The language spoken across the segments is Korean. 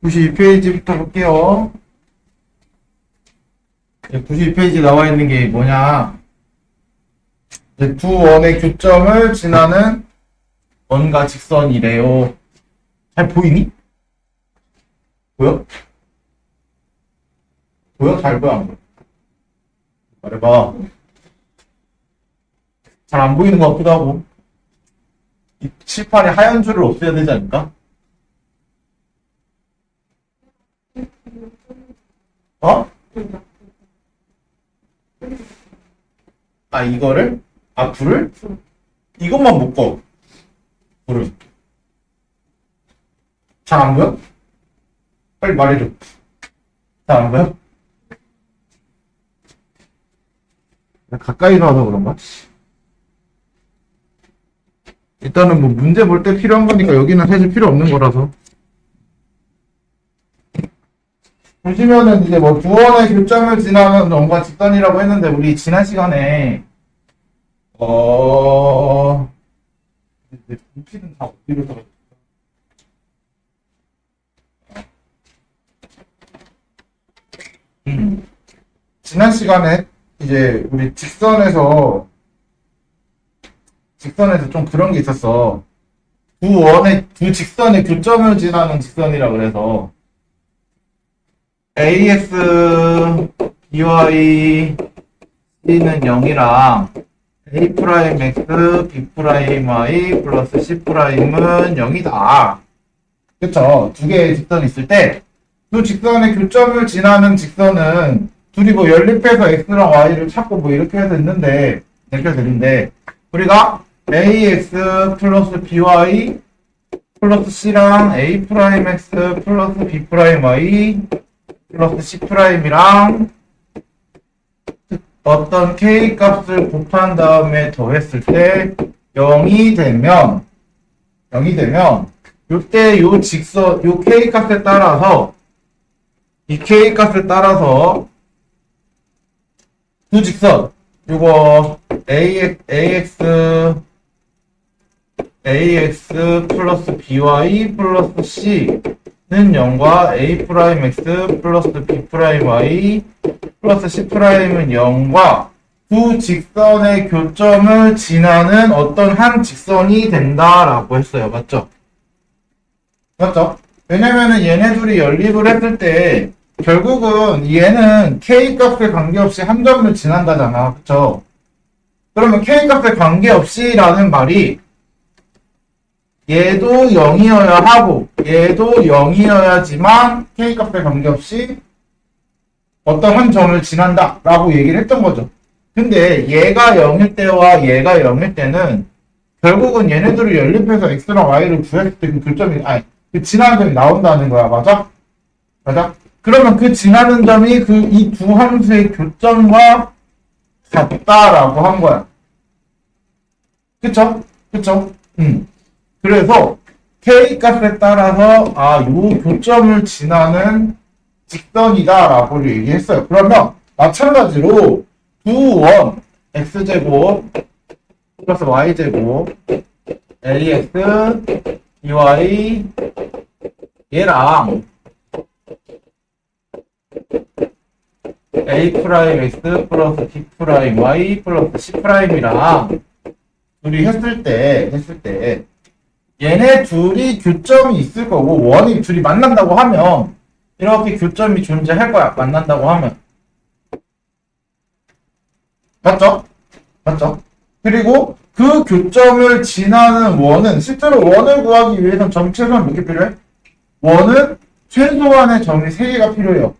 92페이지부터 볼게요. 92페이지 나와 있는 게 뭐냐. 이제 두 원의 교점을 지나는 원과 직선이래요. 잘 보이니? 보여? 보여? 잘 보여? 안 보여? 말해봐. 잘 안 보이는 것 같기도 하고. 이 칠판에 하얀 줄을 없애야 되지 않을까? 어? 아, 이거를? 아, 불을? 이것만 못 꺼. 불을. 잘 안 보여? 빨리 말해줘. 잘 안 보여? 나 가까이서 와서 그런가? 일단은 뭐 문제 볼 때 필요한 거니까 여기는 사실 필요 없는 거라서. 보시면은 이제 뭐 두 원의 교점을 지나는 원과 직선이라고 했는데 우리 지난 시간에 분필은 다 어디로 떨어졌어? 지난 시간에 이제 우리 직선에서 좀 그런 게 있었어. 두 직선의 교점을 지나는 직선이라 그래서 AX, BY, C는 0이랑 A 프라임 X, B 프라임 Y 플러스 C 프라임은 0이다. 그쵸? 두 개의 직선이 있을 때 두 직선의 교점을 지나는 직선은 둘이 뭐 연립해서 X랑 Y를 찾고 뭐 이렇게 해서 있는데 이렇게 되는데 우리가 AX 플러스 BY 플러스 C랑 A 프라임 X 플러스 B 프라임 Y 플러스 C 프라임이랑 어떤 K 값을 곱한 다음에 더했을 때 0이 되면 요때 요 직선 요 K 값에 따라서 이 K 값에 따라서 두 직선 요거 AX 플러스 BY 플러스 C는 0과 A 프라임 X 플러스 B 프라임 Y 플러스 C 프라임은 0과 두 직선의 교점을 지나는 어떤 한 직선이 된다라고 했어요. 맞죠? 맞죠? 왜냐면은 얘네 둘이 연립을 했을 때 결국은 얘는 K 값에 관계없이 한 점을 지난다잖아. 그쵸? 그러면 K 값에 관계없이라는 말이 얘도 0이어야 하고 얘도 0이어야지만 K 값에 관계없이 어떤 한 점을 지난다 라고 얘기를 했던 거죠. 근데 얘가 0일 때와 얘가 0일 때는 결국은 얘네들을 연립해서 X랑 Y를 구했을 때 그 교점이 그 지나는 점이 나온다는 거야. 맞아? 맞아? 그러면 그 지나는 점이 이 두 함수의 교점과 같다라고 한 거야. 그쵸? 그쵸? 그래서 K 값에 따라서 요 교점을 지나는 직선이다라고 얘기했어요. 그러면 마찬가지로 두 원 x제곱 플러스 y제곱 ax by 얘랑 a 프라임 x 플러스 b 프라임 y 플러스 c 프라임이랑 둘이 했을 때 얘네 둘이 교점이 있을 거고 원이 둘이 만난다고 하면 이렇게 교점이 존재할 거야. 만난다고 하면. 맞죠? 맞죠? 그리고 그 교점을 지나는 원은 실제로 원을 구하기 위해선 점 최소한 몇 개 필요해? 원은 최소한의 점이 3개가 필요해요.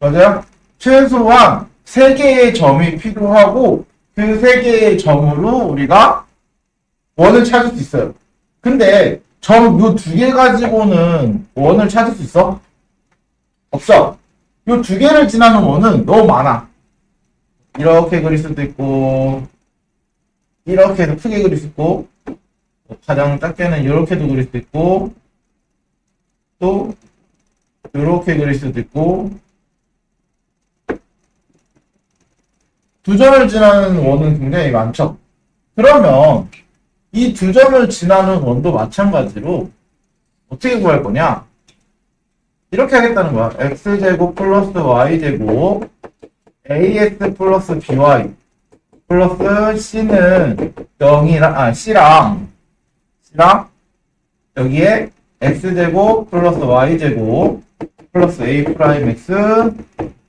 맞아요? 최소한 3개의 점이 필요하고 그 3개의 점으로 우리가 원을 찾을 수 있어요. 근데 점 요 2개 가지고는 원을 찾을 수 있어? 없어. 요 2개를 지나는 원은 너무 많아. 이렇게 그릴 수도 있고 이렇게 해서 크게 그릴 수 있고 가장 작게는 이렇게도 그릴 수도 있고 또 이렇게 그릴 수도 있고 두 점을 지나는 원은 굉장히 많죠. 그러면 이 두 점을 지나는 원도 마찬가지로 어떻게 구할 거냐? 이렇게 하겠다는 거야. x제곱 플러스 y제곱 as 플러스 by 플러스 c는 0이랑 c랑 여기에 x제곱 플러스 y제곱 플러스 a 프라임 x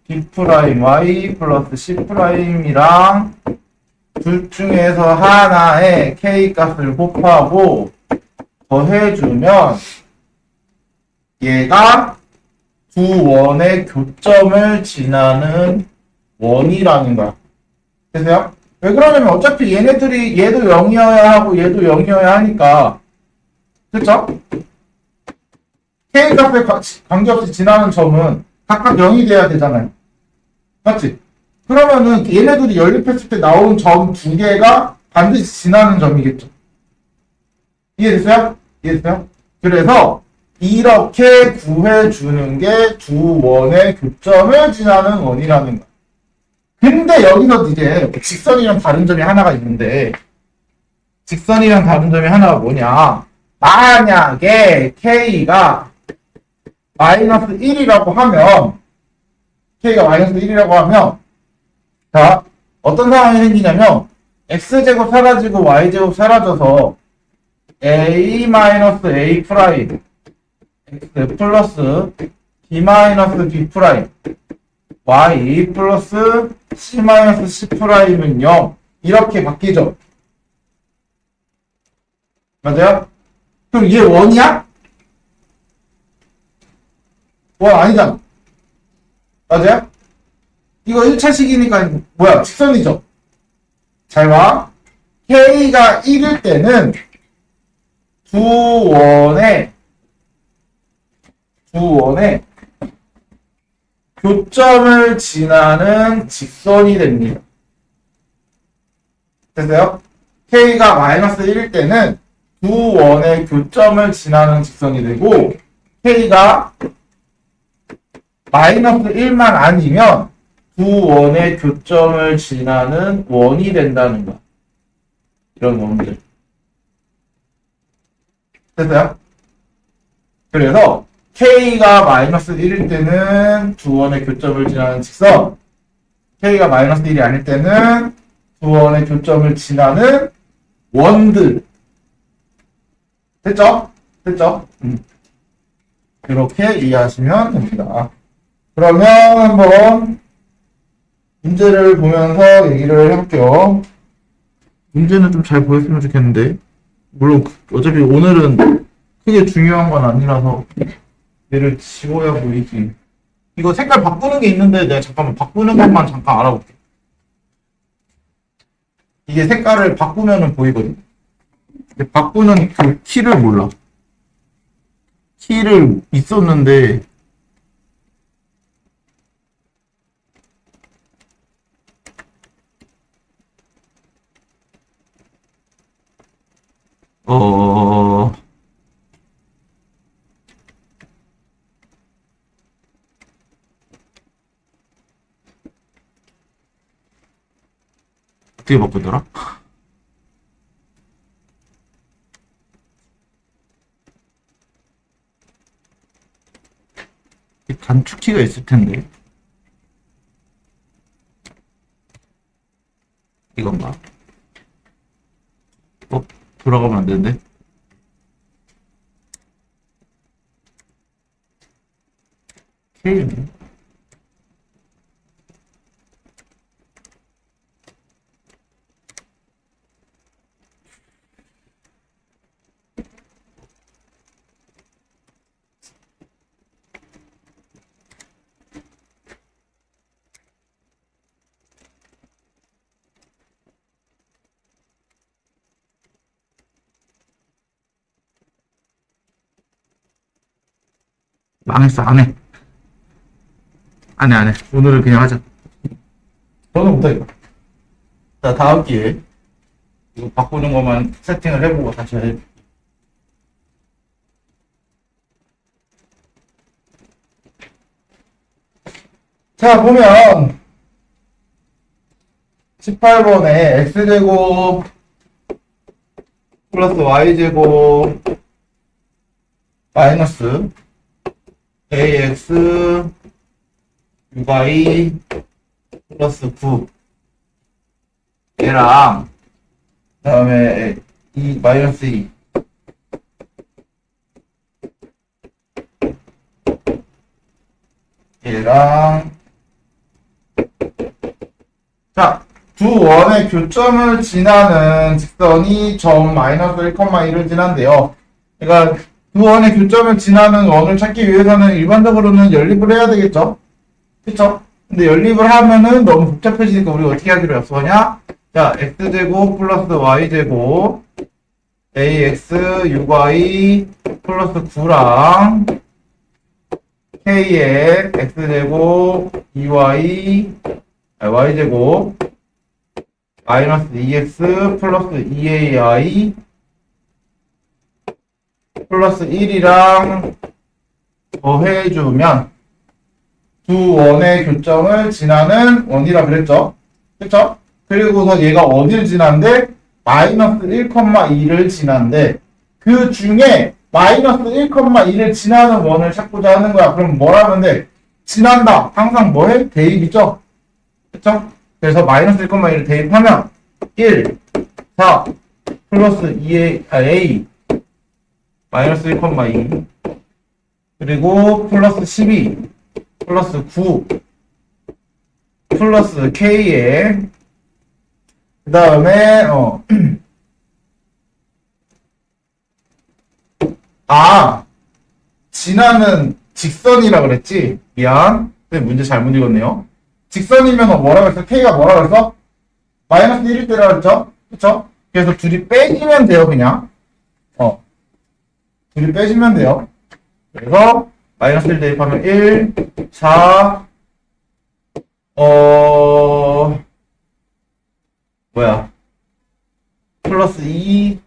b 프라임 y 플러스 c 프라임이랑 둘 중에서 하나의 k 값을 곱하고 더해주면 얘가 두 원의 교점을 지나는 원이라는 거야. 되세요? 왜 그러냐면 어차피 얘네들이 얘도 0이어야 하고 얘도 0이어야 하니까, 그쵸? k 값에 관계없이 지나는 점은 각각 0이 돼야 되잖아요. 맞지? 그러면은 얘네들이 연립했을 때 나온 점 두 개가 반드시 지나는 점이겠죠. 이해됐어요? 이해됐어요? 그래서 이렇게 구해주는 게 두 원의 교점을 지나는 원이라는 거야. 근데 여기서 이제 직선이랑 다른 점이 하나가 있는데, 직선이랑 다른 점이 하나가 뭐냐? 만약에 k가 마이너스 1이라고 하면, k가 마이너스 1이라고 하면, 자, 어떤 상황이 생기냐면, x제곱 사라지고 y제곱 사라져서 a-a 프라임 x 플러스 b-b 프라임 y 플러스 c-c 프라임은 0 이렇게 바뀌죠. 맞아요? 그럼 얘 원이야? 원 아니잖아. 맞아요? 이거 1차식이니까 뭐야? 직선이죠. 잘 봐. k가 1일 때는 두 원의 교점을 지나는 직선이 됩니다. 됐어요? k가 마이너스 1일 때는 두 원의 교점을 지나는 직선이 되고, k가 마이너스 1만 아니면 두 원의 교점을 지나는 원이 된다는 거야. 이런 원들. 됐어요? 그래서 k가 마이너스 1일 때는 두 원의 교점을 지나는 직선, k가 마이너스 1이 아닐 때는 두 원의 교점을 지나는 원들. 됐죠? 됐죠? 이렇게 이해하시면 됩니다. 그러면 한번 문제를 보면서 얘기를 해볼게요. 문제는 좀 잘 보였으면 좋겠는데, 물론 어차피 오늘은 크게 중요한 건 아니라서 얘를 지워야 보이지. 이거 색깔 바꾸는 게 있는데 내가 잠깐만 바꾸는 것만 잠깐 알아볼게. 이게 색깔을 바꾸면은 보이거든. 근데 바꾸는 그 키를 몰라. 키를 있었는데 어떻게 바꾸더라? 단축키가 있을 텐데. 이건가? 돌아가면 안 되는데? K는? 망했어, 안 해. 안 해. 오늘은 그냥 하자. 저는 못하겠다. 자, 다음 기회에 이거 바꾸는 것만 세팅을 해보고 다시 해. 자, 보면 18번에 x제곱 플러스 y제곱 마이너스 ax y 플러스 9 얘랑 그 다음에 마이너스 2 얘랑 자, 두 원의 교점을 지나는 직선이 점 마이너스 1,1을 지난대요. 그러니까 두 원의 교점을 지나는 원을 찾기 위해서는 일반적으로는 연립을 해야 되겠죠? 그쵸? 근데 연립을 하면은 너무 복잡해지니까 우리 어떻게 하기로 약속하냐? 자, x제곱 플러스 y제곱 ax uy 플러스 9랑 k의 x제곱 y제곱 마이너스 2x 플러스 2ai 플러스 1이랑 더해주면 두 원의 교점을 지나는 원이라 그랬죠? 그쵸? 그리고서 얘가 어디를 지난데? 마이너스 1,2를 지난데 그 중에 마이너스 1,2를 지나는 원을 찾고자 하는 거야. 그럼 뭘 하면 돼? 지난다. 항상 뭐해? 대입이죠? 그쵸? 그래서 마이너스 1,2를 대입하면 1, 4, 플러스 2a, 마이너스 1,2 그리고 플러스 12 플러스 9 플러스 k에 그 다음에 지나는 직선이라 그랬지? 미안. 근데 문제 잘못 읽었네요. 직선이면 뭐라 그랬어? k가 뭐라 그랬어? 마이너스 1일 때라 그랬죠? 그쵸? 그래서 둘이 빼지면 돼요, 그냥. 둘이 빼지면 돼요. 그래서 마이너스 1 대입하면 1, 4, 플러스 2,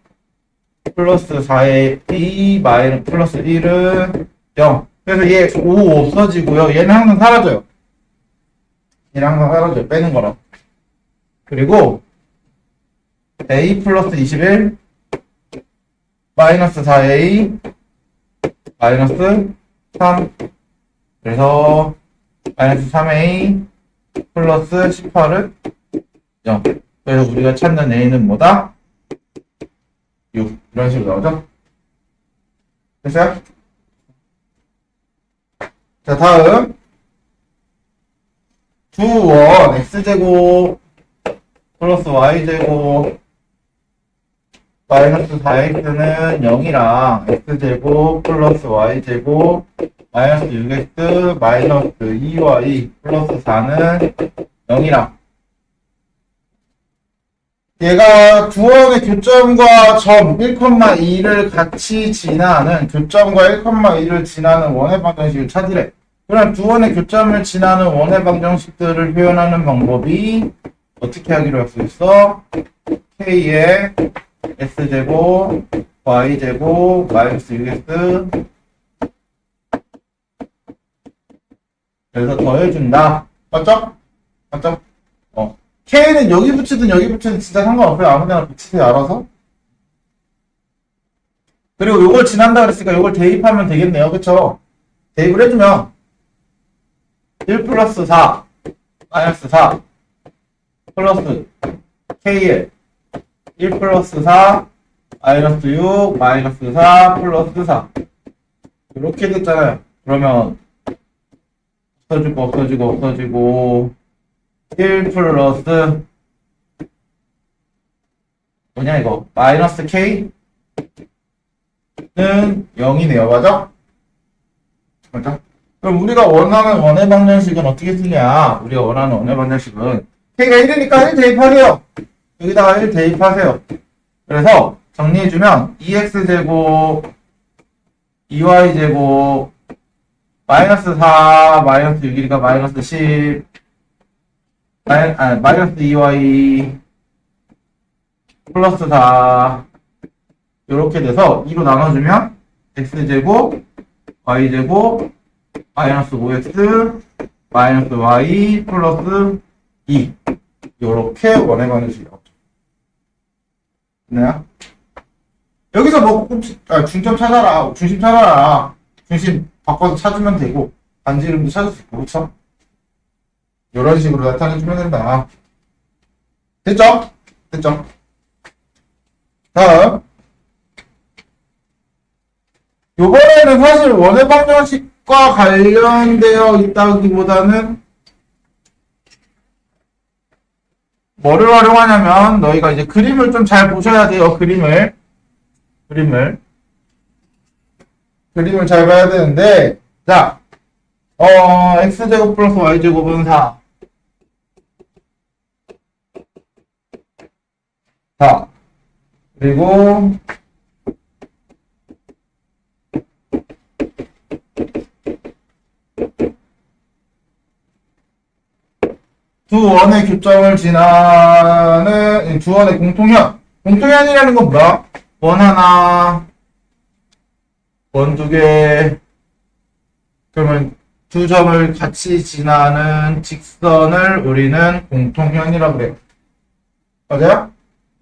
플러스 4의 b, 마이너스 플러스 1은 0. 그래서 얘 5 없어지고요. 얘는 항상 사라져요. 얘는 항상 사라져요. 빼는 거라. 그리고 a 플러스 21, 마이너스 4a, 마이너스 3. 그래서 마이너스 3a 플러스 18은 0. 그래서 우리가 찾는 a는 뭐다? 6. 이런 식으로 나오죠? 됐어요? 자, 다음 두 원 x제곱 플러스 y제곱 마이너스 4x는 0이랑 x제곱 플러스 y제곱 마이너스 6x 마이너스 2y 플러스 4는 0이랑 얘가 두 원의 교점과 점 1,2를 같이 지나는 교점과 1,2를 지나는 원의 방정식을 찾으래. 그럼 두 원의 교점을 지나는 원의 방정식들을 표현하는 방법이 어떻게 하기로 약속했어? k의 x제곱 y제곱 마이너스 6x 그래서 더해준다. 맞죠? 맞죠? k는 여기 붙이든 여기 붙이든 진짜 상관없어요. 아무데나 붙이세요. 알아서. 그리고 요걸 지난다 그랬으니까 요걸 대입하면 되겠네요. 그쵸? 대입을 해주면 1 플러스 4 마이너스 4 플러스 k에 1 플러스 4 마이너스 6 마이너스 4 플러스 4 이렇게 됐잖아요. 그러면 없어지고 1 플러스 뭐냐 이거 마이너스 k는 0이네요. 맞아? 맞아? 그럼 우리가 원하는 원의 방정식은 어떻게 쓰냐? 우리가 원하는 원의 방정식은 k가 1이니까 1 대입하세요. 여기다가 1 대입하세요. 그래서 정리해주면 2x제곱 2y제곱 마이너스 4 마이너스 6이니까 마이너스 10 마이너스 2y 플러스 4 이렇게 돼서 2로 나눠주면 x제곱 y제곱 마이너스 5x 마이너스 y 플러스 2 이렇게 원의 방정식이 나오죠. 됐나요? 여기서 뭐 중점 찾아라. 중심 찾아라. 중심 바꿔서 찾으면 되고, 반지 이름도 찾을 수 있고, 그쵸? 이런 식으로 나타내주면 된다. 됐죠? 됐죠? 다음. 요번에는 사실 원의 방정식과 관련되어 있다기보다는 뭐를 활용하냐면 너희가 이제 그림을 좀 잘 보셔야 돼요. 그림을 잘 봐야 되는데 자, x제곱 플러스 y제곱은 4. 그리고 두 원의 교점을 지나는 두 원의 공통현이라는 건 뭐야? 원 하나, 원 두 개, 그러면 두 점을 같이 지나는 직선을 우리는 공통현이라고 그래요. 맞아요?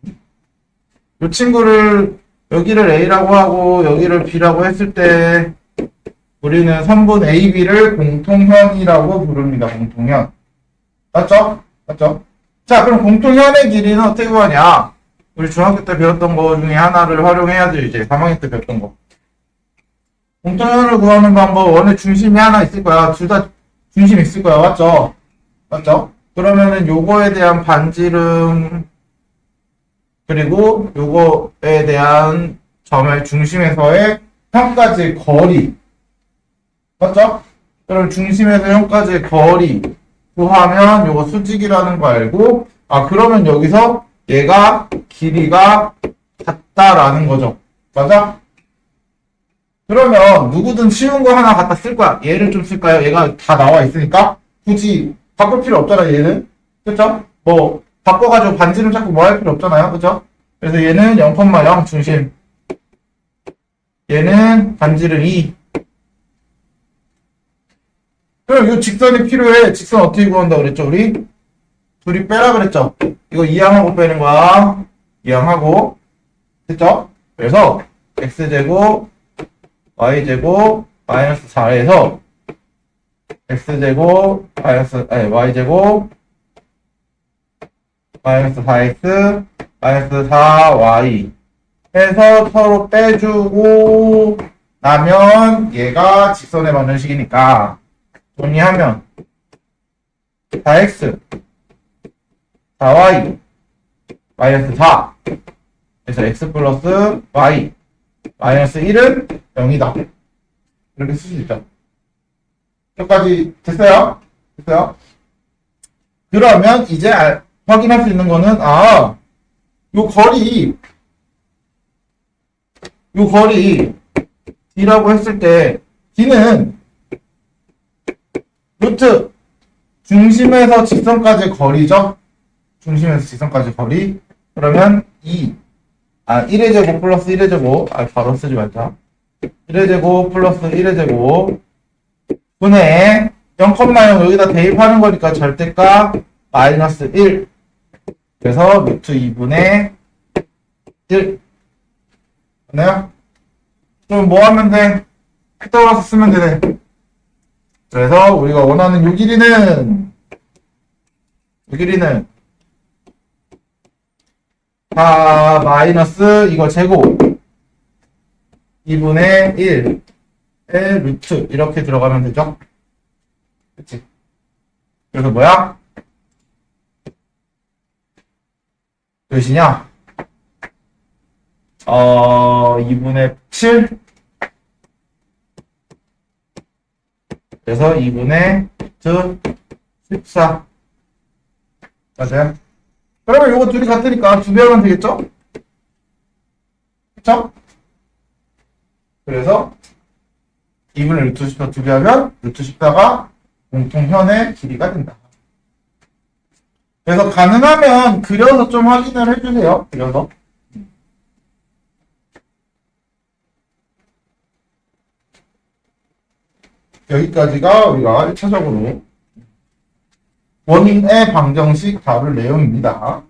이 친구를 여기를 A라고 하고 여기를 B라고 했을 때 우리는 선분 AB를 공통현이라고 부릅니다. 공통현. 맞죠? 맞죠? 자, 그럼 공통현의 길이는 어떻게 구하냐? 우리 중학교 때 배웠던 거 중에 하나를 활용해야죠. 이제 3학년 때 배웠던 거. 공통현을 구하는 방법, 원의 중심이 하나 있을 거야. 둘 다 중심 있을 거야. 맞죠? 맞죠? 그러면은 요거에 대한 반지름, 그리고 요거에 대한 점의 중심에서의 현까지의 거리. 맞죠? 그럼 중심에서 현까지의 거리 구하면 요거 수직이라는 거 알고, 그러면 여기서 얘가 길이가 같다라는 거죠. 맞아? 그러면 누구든 쉬운 거 하나 갖다 쓸 거야. 얘를 좀 쓸까요? 얘가 다 나와 있으니까 굳이 바꿀 필요 없잖아, 얘는. 그쵸? 뭐 바꿔가지고 반지름 찾고 뭐 할 필요 없잖아요. 그쵸? 그래서 얘는 0,0 중심, 얘는 반지름 2. 그럼 이 직선이 필요해. 직선 어떻게 구한다고 그랬죠? 우리 둘이 빼라 그랬죠? 이거 이항하고 빼는 거야. 이항하고. 됐죠? 그래서 x제곱 y제곱 마이너스 4에서 x제곱 y제곱 마이너스 4x 마이너스 4y 해서 서로 빼주고 나면 얘가 직선에 맞는 식이니까 정리하면 4x 4y 마이너스 4 그래서 x 플러스 y 마이너스 1은 0이다. 이렇게 쓸 수 있죠. 여기까지 됐어요? 됐어요? 그러면 이제 확인할 수 있는 거는 요 거리 D라고 했을 때 D는 루트 중심에서 직선까지 거리죠? 중심에서 직선까지 거리. 그러면 1의 제곱 플러스 1의 제곱, 바로 쓰지 말자. 1의 제곱 플러스 1의 제곱 분의 0,0 여기다 대입하는 거니까 절대값 마이너스 1. 그래서 루트 2분의 1. 맞나요? 그럼 뭐 하면 돼? 떠올라서 쓰면 되네. 그래서 우리가 원하는 요 길이는 4 마이너스 이거 제곱 2분의 1의 루트 이렇게 들어가면 되죠? 그치? 그래서 뭐야? 몇이냐? 2분의 7 그래서 2분의 14 맞아요? 그러면 요거 둘이 같으니까 2배 하면 되겠죠? 그쵸? 그래서 2분의 루트 14 2배 하면 루트 14가 공통현의 길이가 된다. 그래서 가능하면 그려서 좀 확인을 해주세요. 그려서. 여기까지가 우리가 1차적으로 원의 방정식 다룰 내용입니다.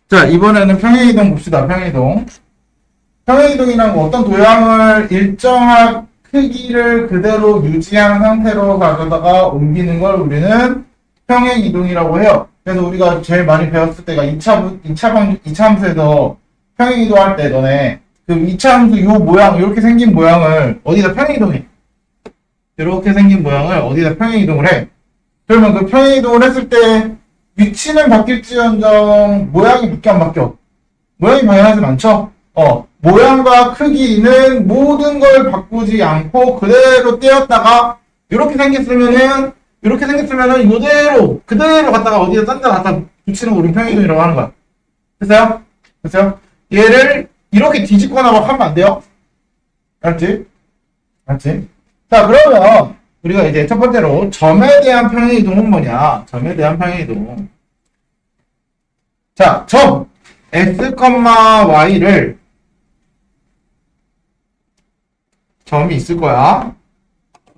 자, 이번에는 평행이동 봅시다. 평행이동. 평행이동이란 건 어떤 도형을 일정한 크기를 그대로 유지한 상태로 가져다가 옮기는 걸 우리는 평행이동이라고 해요. 그래서 우리가 제일 많이 배웠을 때가 2차 함수에서 평행이동 할 때 너네 그 2차 함수 요 모양, 이렇게 생긴 모양을 어디다 평행이동해? 이렇게 생긴 모양을 어디다 평행이동을 해? 그러면 그 평행이동을 했을 때 위치는 바뀔지언정 모양이 밖에 안 바뀌어. 모양이 변하지 않죠? 모양과 크기는 모든 걸 바꾸지 않고 그대로 떼었다가 이렇게 생겼으면은 그대로 갖다가 어디다 딴 데 갖다 붙이는 거 우리 평행이동이라고 하는 거야. 됐어요? 됐어요? 얘를 이렇게 뒤집거나 막 하면 안 돼요. 알았지? 알았지? 자, 그러면 우리가 이제 첫 번째로 점에 대한 평행이동은 뭐냐? 점에 대한 평행이동. 자, 점 x, y를 점이 있을 거야.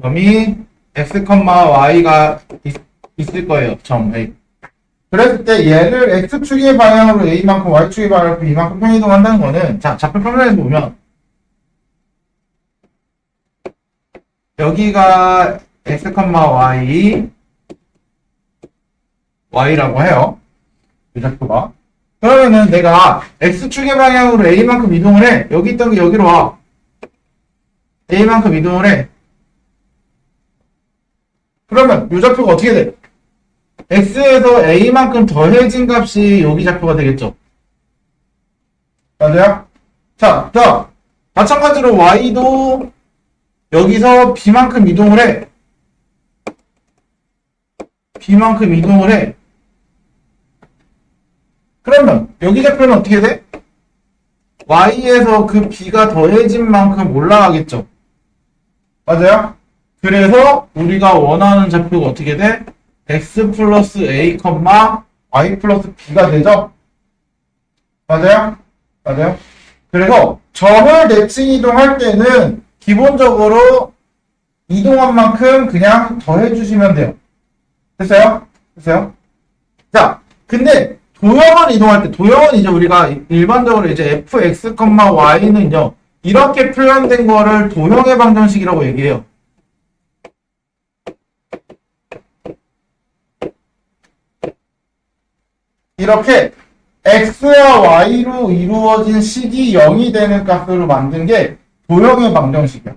점이 x, y가 있을 거예요. 점 A. 그랬을 때 얘를 x축의 방향으로 a만큼 y축의 방향으로 b만큼 평행이동한다는 거는 자, 좌표 평면에서 보면 여기가 x, y라고 해요. 이 좌표가. 그러면은 내가 x축의 방향으로 a만큼 이동을 해. 여기 있던 게 여기로 와. a만큼 이동을 해. 그러면 이 좌표가 어떻게 돼? x에서 a만큼 더해진 값이 여기 좌표가 되겠죠. 맞아요? 자, 마찬가지로 y도 여기서 b만큼 이동을 해. b만큼 이동을 해. 그러면 여기 좌표는 어떻게 돼? y에서 그 b가 더해진 만큼 올라가겠죠. 맞아요? 그래서 우리가 원하는 좌표가 어떻게 돼? x 플러스 a, y 플러스 b가 되죠? 맞아요? 맞아요? 그래서 점을 대칭 이동할 때는 기본적으로 이동한 만큼 그냥 더해주시면 돼요. 됐어요? 됐어요? 자, 근데 도형을 이동할 때, 도형은 이제 우리가 일반적으로 이제 fx, y는요, 이렇게 표현된 거를 도형의 방정식이라고 얘기해요. 이렇게 x와 y로 이루어진 식이 0이 되는 값으로 만든 게 도형의 방정식이야.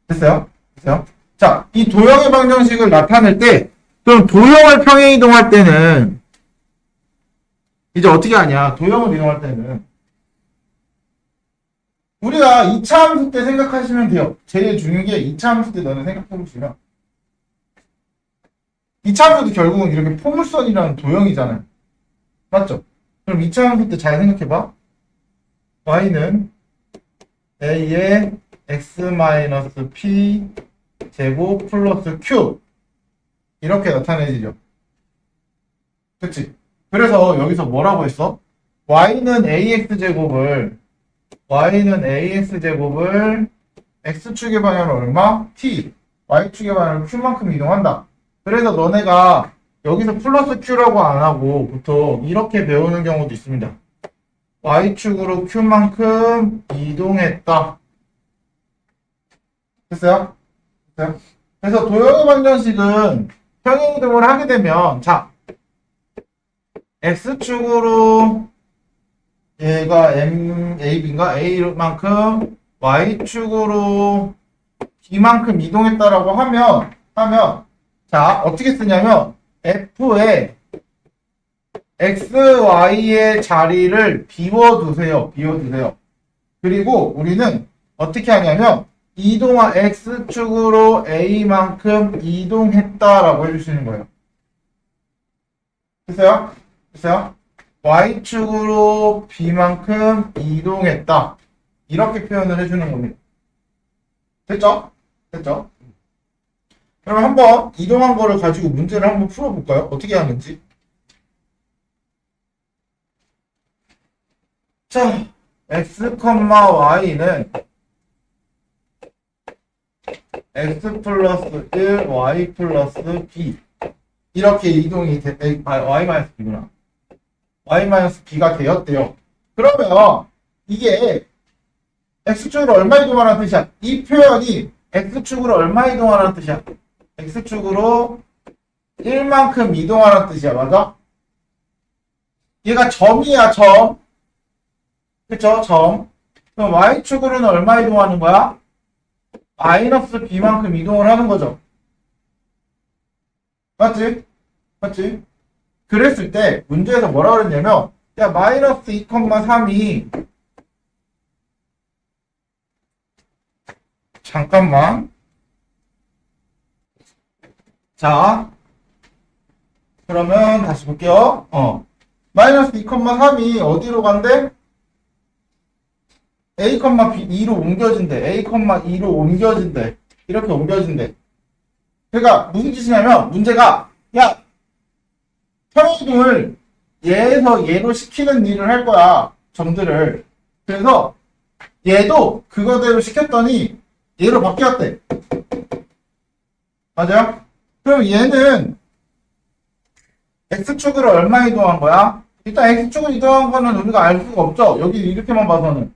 됐어요? 됐어요? 자, 이 도형의 방정식을 나타낼 때, 그럼 도형을 평행이동할 때는 이제 어떻게 하냐? 도형을 이동할 때는 우리가 2차 함수 때 생각하시면 돼요. 제일 중요한 게 2차 함수 때 너는 생각해보시면 2차 함수도 결국은 이렇게 포물선이라는 도형이잖아요. 맞죠? 그럼 2차 함수 때 잘 생각해봐. y는 a의 x-p 제곱 플러스 q 이렇게 나타내지죠. 그치? 그래서 여기서 뭐라고 했어? y는 ax제곱을 x축의 방향으로 얼마? t y축의 방향으로 q만큼 이동한다. 그래서 너네가 여기서 플러스 q라고 안 하고 보통 이렇게 배우는 경우도 있습니다. y축으로 q만큼 이동했다. 됐어요? 됐어요? 그래서 도형의 방정식은 평행이동을 하게 되면 자 x축으로 얘가 ab인가? a만큼 y축으로 b만큼 이동했다라고 하면 자 어떻게 쓰냐면 f에 x, y의 자리를 비워두세요. 그리고 우리는 어떻게 하냐면 x축으로 a만큼 이동했다라고 해주시는 거예요. 됐어요? 됐어요? y축으로 b만큼 이동했다. 이렇게 표현을 해주는 겁니다. 됐죠? 됐죠? 그럼 한번 이동한 거를 가지고 문제를 한번 풀어볼까요? 어떻게 하는지. 자, x, y는 x 플러스 1, y 플러스 b 이렇게 이동이 y 마이너스 b구나. y-b가 되었대요. 그러면 이게 x축으로 얼마 이동하라는 뜻이야? 이 표현이 x축으로 얼마 이동하라는 뜻이야? x축으로 1만큼 이동하라는 뜻이야. 맞아? 얘가 점이야, 점. 그쵸? 점. 그럼 y축으로는 얼마 이동하는 거야? 마이너스 b만큼 이동을 하는 거죠. 맞지? 맞지? 그랬을 때 문제에서 뭐라 그랬냐면 야 마이너스 2,3이 잠깐만 자 그러면 다시 볼게요. 마이너스 2,3이 어디로 간대? a, b2로 옮겨진대. a, 2로 옮겨진대. 이렇게 옮겨진대. 그러니까 무슨 짓이냐면 문제가 야 평행이동을 얘에서 얘로 시키는 일을 할 거야. 점들을. 그래서 얘도 그거대로 시켰더니 얘로 바뀌었대. 맞아요? 그럼 얘는 x축으로 얼마 이동한 거야? 일단 x축으로 이동한 거는 우리가 알 수가 없죠. 여기 이렇게만 봐서는.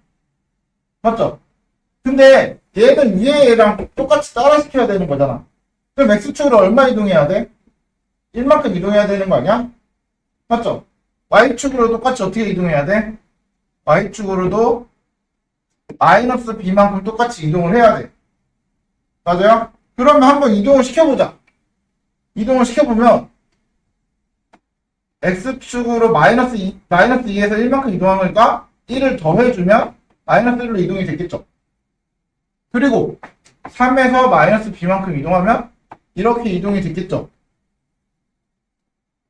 맞죠? 근데 얘는 위에 얘랑 똑같이 따라 시켜야 되는 거잖아. 그럼 x축으로 얼마 이동해야 돼? 1만큼 이동해야 되는 거 아니야? 맞죠? y축으로 똑같이 어떻게 이동해야 돼? y축으로도 마이너스 b만큼 똑같이 이동을 해야 돼. 맞아요? 그러면 한번 이동을 시켜보자. 이동을 시켜보면 x축으로 마이너스 2에서 1만큼 이동한 거니까 1을 더해주면 마이너스 1로 이동이 됐겠죠. 그리고 3에서 마이너스 b만큼 이동하면 이렇게 이동이 됐겠죠.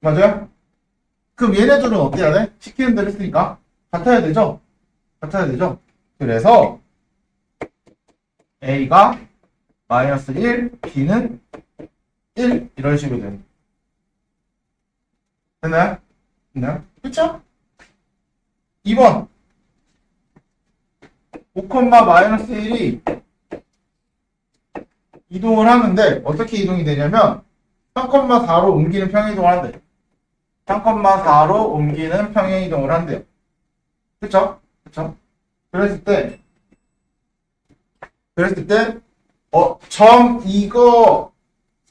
맞아요? 그럼 얘네들은 어떻게 해야 돼? 시키는 대로 했으니까 같아야 되죠? 같아야 되죠? 그래서 A가 마이너스 1, B는 1 이런 식으로 되는 됐나요? 됐나요? 그쵸? 2번 5, 마이너스 1이 이동을 하는데 어떻게 이동이 되냐면 3,4로 옮기는 평행이동을 한대. 3,4로 옮기는 평행이동을 한대요. 그쵸? 그쵸? 그랬을 때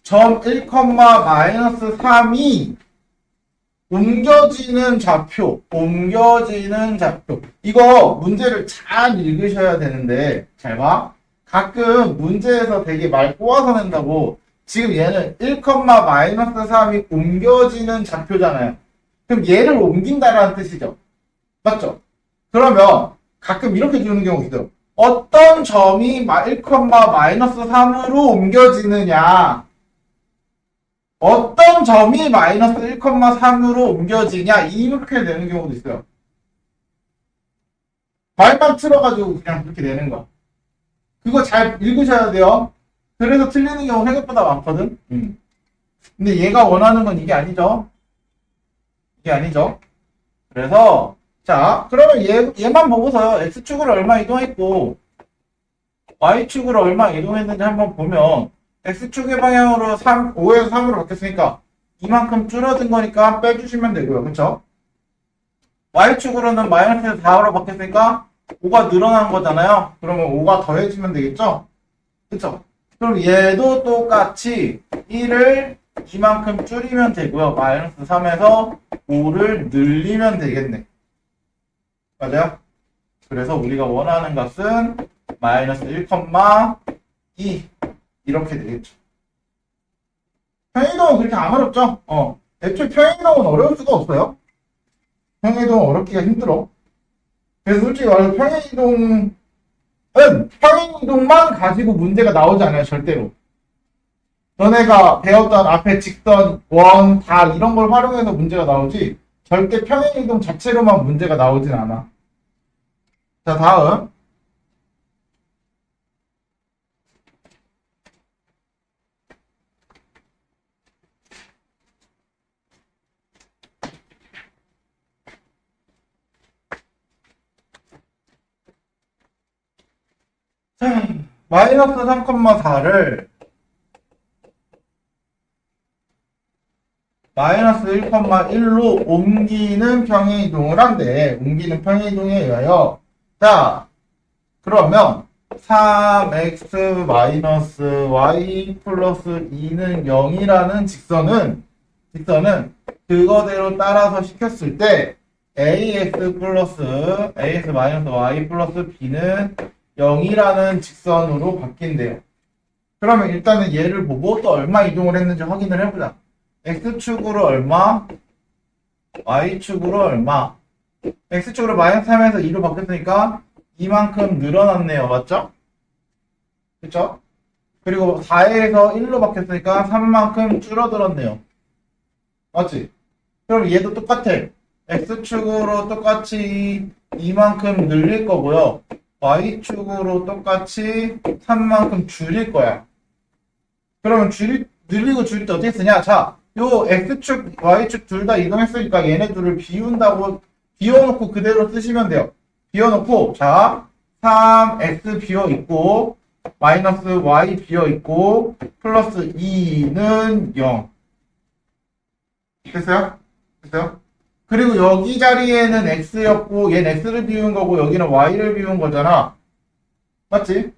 점 1, 마이너스 3이 옮겨지는 좌표. 이거 문제를 잘 읽으셔야 되는데, 잘 봐. 가끔 문제에서 되게 말 꼬아서 낸다고. 지금 얘는 1, 마이너스 3이 옮겨지는 좌표잖아요. 그럼 얘를 옮긴다라는 뜻이죠. 맞죠? 그러면 가끔 이렇게 주는 경우 있어요. 어떤 점이 1, 마이너스 3으로 옮겨지느냐. 어떤 점이 마이너스 1, 3으로 옮겨지냐 이렇게 되는 경우도 있어요. 말만 틀어가지고 그냥 그렇게 되는 거. 그거 잘 읽으셔야 돼요. 그래서 틀리는 경우 생각보다 많거든. 근데 얘가 원하는 건 이게 아니죠. 이게 아니죠. 그래서 자 그러면 얘만 보고서 x축으로 얼마 이동했고 y축으로 얼마 이동했는지 한번 보면 x축의 방향으로 5에서 3으로 바뀌었으니까 이만큼 줄어든 거니까 빼주시면 되고요. 그쵸? y축으로는 마이너스 4로 바뀌었으니까 5가 늘어난 거잖아요. 그러면 5가 더해지면 되겠죠? 그쵸? 그럼 얘도 똑같이 1을 이만큼 줄이면 되고요. 마이너스 3에서 5를 늘리면 되겠네. 맞아요? 그래서 우리가 원하는 값은 마이너스 1,2 이렇게 되겠죠. 평행이동은 그렇게 안 어렵죠? 애초에 평행이동은 어려울 수가 없어요. 평행이동은 어렵기가 힘들어. 그래서 솔직히 말해서 평행이동만 가지고 문제가 나오지 않아요, 절대로. 너네가 배웠던 앞에 직선, 원, 달 이런 걸 활용해서 문제가 나오지 절대 평행이동 자체로만 문제가 나오진 않아. 자, 다음. 마이너스 3,4를 마이너스 1,1로 옮기는 평행이동을 한대. 옮기는 평행이동에 의하여. 자, 그러면 3x 마이너스 y 플러스 2는 0이라는 직선은 그거대로 따라서 시켰을 때 ax 마이너스 y 플러스 b는 0이라는 직선으로 바뀐대요. 그러면 일단은 얘를 보고 또 얼마 이동을 했는지 확인을 해보자. x축으로 얼마, y축으로 얼마. x축으로 마이너스 3에서 2로 바뀌었으니까 이만큼 늘어났네요. 맞죠? 그쵸? 그리고 4에서 1로 바뀌었으니까 3만큼 줄어들었네요. 맞지? 그럼 얘도 똑같아. x축으로 똑같이 이만큼 늘릴 거고요. y축으로 똑같이 3만큼 줄일 거야. 그러면 늘리고 줄일 때 어떻게 쓰냐? 자, 요 x축, y축 둘 다 이동했으니까 얘네 둘을 비워놓고 그대로 쓰시면 돼요. 비워놓고, 자, 3x 비워있고, 마이너스 y 비어있고 플러스 2는 0 됐어요? 됐어요? 그리고 여기 자리에는 x였고 얘는 x를 비운 거고 여기는 y를 비운 거잖아. 맞지?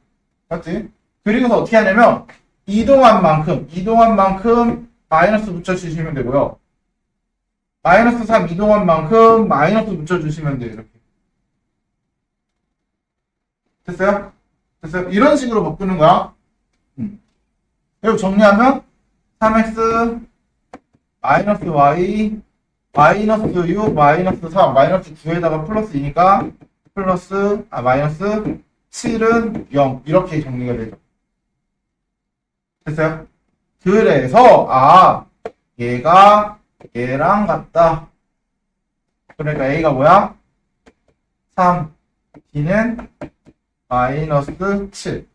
맞지? 그리고서 어떻게 하냐면 이동한 만큼 마이너스 붙여주시면 되고요. 마이너스 3 이동한 만큼 마이너스 붙여주시면 돼요. 이렇게 됐어요? 됐어요? 이런 식으로 바꾸는 거야. 그리고 정리하면 3x 마이너스 y 마이너스 6 마이너스 3 마이너스 9에다가 플러스 2니까 마이너스 7은 0 이렇게 정리가 되죠. 됐어요? 그래서 얘가 얘랑 같다. 그러니까 a가 뭐야? 3 b는 마이너스 7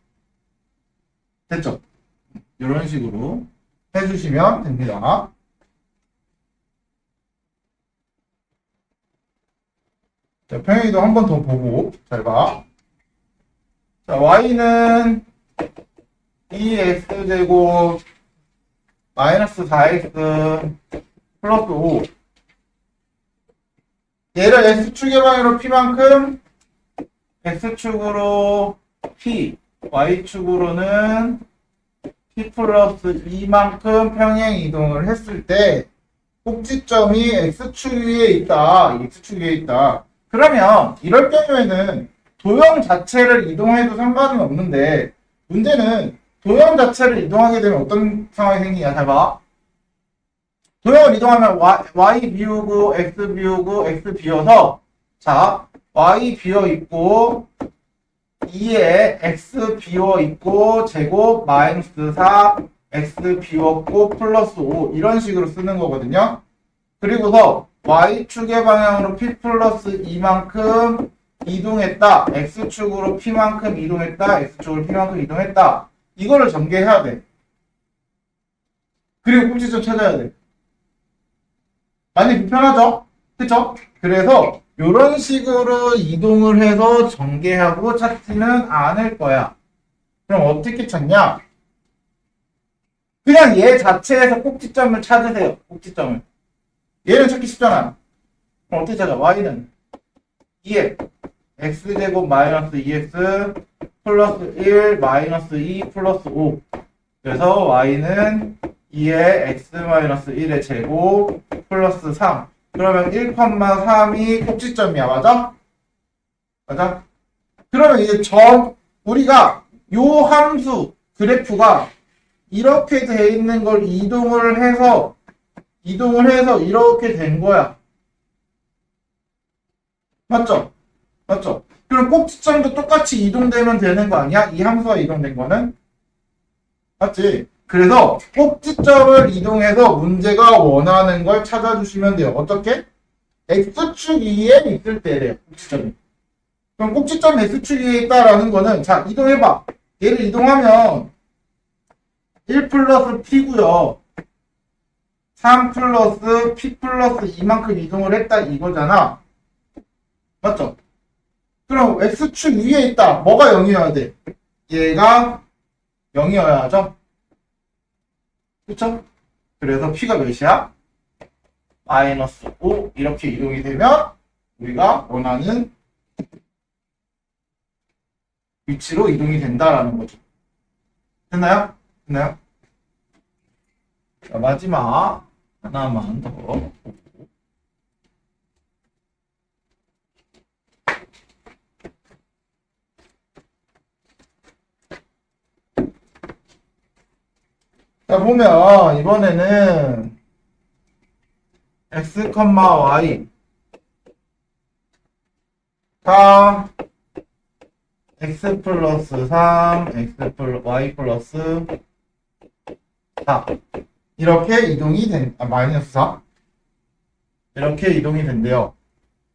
됐죠? 이런 식으로 해주시면 됩니다. 자, 평행이동 한 번 더 보고 잘 봐. 자, y는 2x제곱 마이너스 4x 플러스 5 얘를 x축의 방향으로 p만큼 x축으로 p y축으로는 p 플러스 2만큼 평행 이동을 했을 때 꼭지점이 x축 위에 있다. x축 위에 있다. 그러면 이럴 경우에는 도형 자체를 이동해도 상관은 없는데 문제는 도형 자체를 이동하게 되면 어떤 상황이 생기냐. 잘 봐. 도형을 이동하면 y 비우고 x 비우고 x 비워서 자 y 비어있고 2에 x 비어있고 제곱 마이너스 4 x 비웠고 플러스 5 이런 식으로 쓰는 거거든요. 그리고서 y축의 방향으로 p 플러스 2만큼 이동했다. x축으로 p만큼 이동했다. x축으로 p만큼 이동했다. 이거를 전개해야 돼. 그리고 꼭지점 찾아야 돼. 많이 불편하죠? 그쵸? 그래서 이런 식으로 이동을 해서 전개하고 찾지는 않을 거야. 그럼 어떻게 찾냐? 그냥 얘 자체에서 꼭지점을 찾으세요. 꼭지점을. 얘는 찾기 쉽잖아. 그럼 어떻게 찾아? y는 2x x제곱 마이너스 2x 플러스 1 마이너스 2 플러스 5 그래서 y는 2의 x 마이너스 1의 제곱 플러스 3 그러면 1,3이 꼭지점이야. 맞아? 맞아? 그러면 이제 우리가 요 함수 그래프가 이렇게 돼 있는 걸 이동을 해서 이렇게 된 거야. 맞죠? 맞죠? 그럼 꼭지점도 똑같이 이동되면 되는 거 아니야? 이 함수가 이동된 거는? 맞지? 그래서 꼭지점을 이동해서 문제가 원하는 걸 찾아주시면 돼요. 어떻게? x축 위에 있을 때래요. 꼭지점이. 그럼 꼭지점 x축 위에 있다라는 거는 자 이동해봐. 얘를 이동하면 1 플러스 p고요. 3 플러스 p 플러스 2만큼 이동을 했다 이거잖아. 맞죠? 그럼 x축 위에 있다. 뭐가 0이어야 돼? 얘가 0이어야 하죠? 그쵸? 그래서 p가 몇이야? 마이너스 5 이렇게 이동이 되면 우리가 원하는 위치로 이동이 된다라는 거죠. 됐나요? 됐나요? 자, 마지막 하나만 더 보고. 자, 보면 이번에는 x, y 가 x 플러스 3, x 플러스 y 플러스 4 이렇게 이동이 마이너스 4 이렇게 이동이 된대요.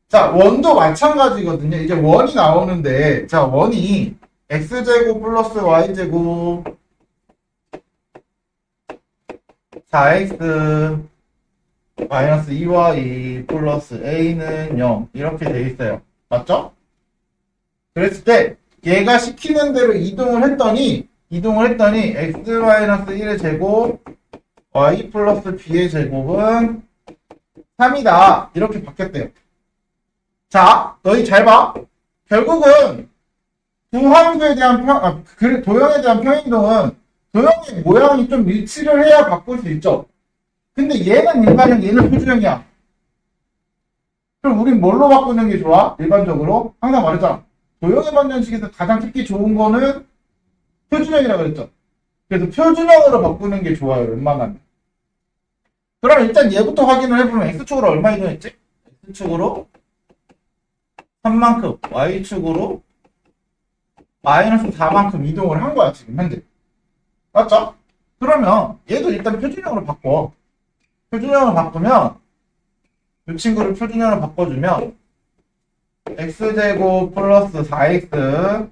자, 원도 마찬가지거든요. 이제 원이 나오는데, 자, 원이 x제곱 플러스 y제곱 4x 마이너스 2y 플러스 a는 0 이렇게 돼 있어요. 맞죠? 그랬을 때 얘가 시키는 대로 이동을 했더니 x 마이너스 1의 제곱 y 플러스 b의 제곱은 3이다 이렇게 바뀌었대요. 자, 너희 잘 봐. 결국은 두 함수에 대한 도형에 대한 평행이동은 도형의 모양이 좀 일치를 해야 바꿀 수 있죠. 근데 얘는 일반형, 얘는 표준형이야. 그럼 우린 뭘로 바꾸는 게 좋아? 일반적으로 항상 말했잖아. 도형의 방정식에서 가장 찾기 좋은 거는 표준형이라고 그랬죠. 그래서 표준형으로 바꾸는 게 좋아요. 웬만하면. 그럼 일단 얘부터 확인을 해보면 x축으로 얼마 이동했지? x축으로 3만큼, y축으로 마이너스 4만큼 이동을 한 거야, 지금 현재. 맞죠? 그러면 얘도 일단 표준형으로 바꿔. 표준형으로 바꾸면 이 친구를 표준형으로 바꿔주면 x제곱 플러스 4x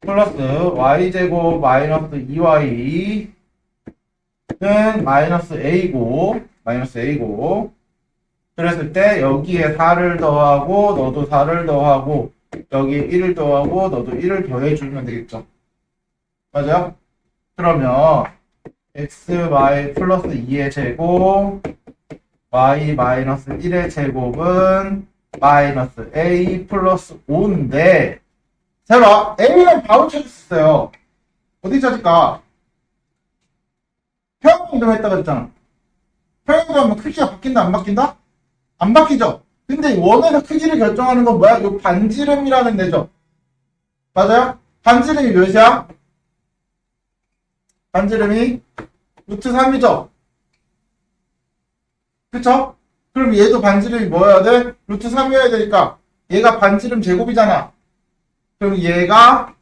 플러스 y제곱 마이너스 2y는 마이너스 a고 그랬을 때 여기에 4를 더하고 너도 4를 더하고 여기에 1을 더하고 너도 1을 더해주면 되겠죠. 맞아요? 그러면 x y 플러스 2의 제곱 y 마이너스 1의 제곱은 마이너스 a 플러스 5인데 잘 봐. a는 바로 찾을 수 있어요. 어디 찾을까? 평행 이동했다 그랬잖아. 평행 이동하면 크기가 바뀐다 안 바뀐다? 안 바뀌죠? 근데 원에서 크기를 결정하는 건 뭐야? 요 반지름이라는 데죠. 맞아요? 반지름이 몇이야? 반지름이 루트 3이죠? 그쵸? 그럼 얘도 반지름이 뭐여야 돼? 루트 3이어야 되니까 얘가 반지름 제곱이잖아. 그럼 얘가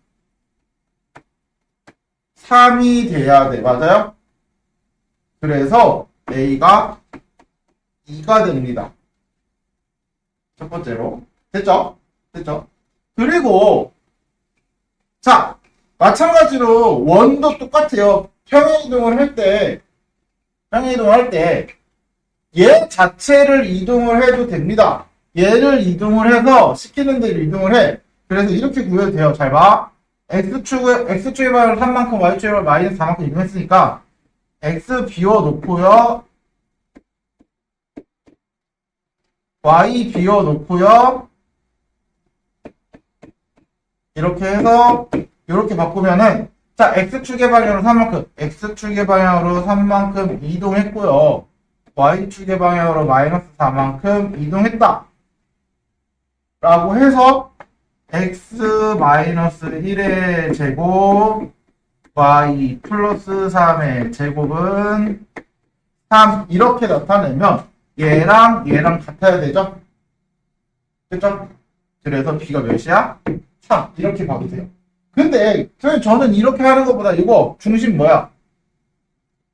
3이 돼야 돼. 맞아요? 그래서 a가 2가 됩니다. 첫 번째로. 됐죠? 됐죠? 그리고 자, 마찬가지로 원도 똑같아요. 평행이동을 할 때 얘 자체를 이동을 해도 됩니다. 얘를 이동을 해서 시키는 대로 이동을 해. 그래서 이렇게 구해도 돼요. 잘 봐. x축의 방향으로 3만큼, y축의 방향으로 마이너스 4만큼 이동했으니까 x 비워놓고요. y 비워놓고요. 이렇게 해서 이렇게 바꾸면은 자, x축의 방향으로 3만큼, x축의 방향으로 3만큼 이동했고요. y축의 방향으로 마이너스 4만큼 이동했다. 라고 해서 x 마이너스 1의 제곱 y 플러스 3의 제곱은 3 이렇게 나타내면 얘랑 같아야 되죠? 그쵸? 그래서 b가 몇이야? 3 이렇게 봐주세요. 근데 저는 이렇게 하는 것보다 이거 중심 뭐야?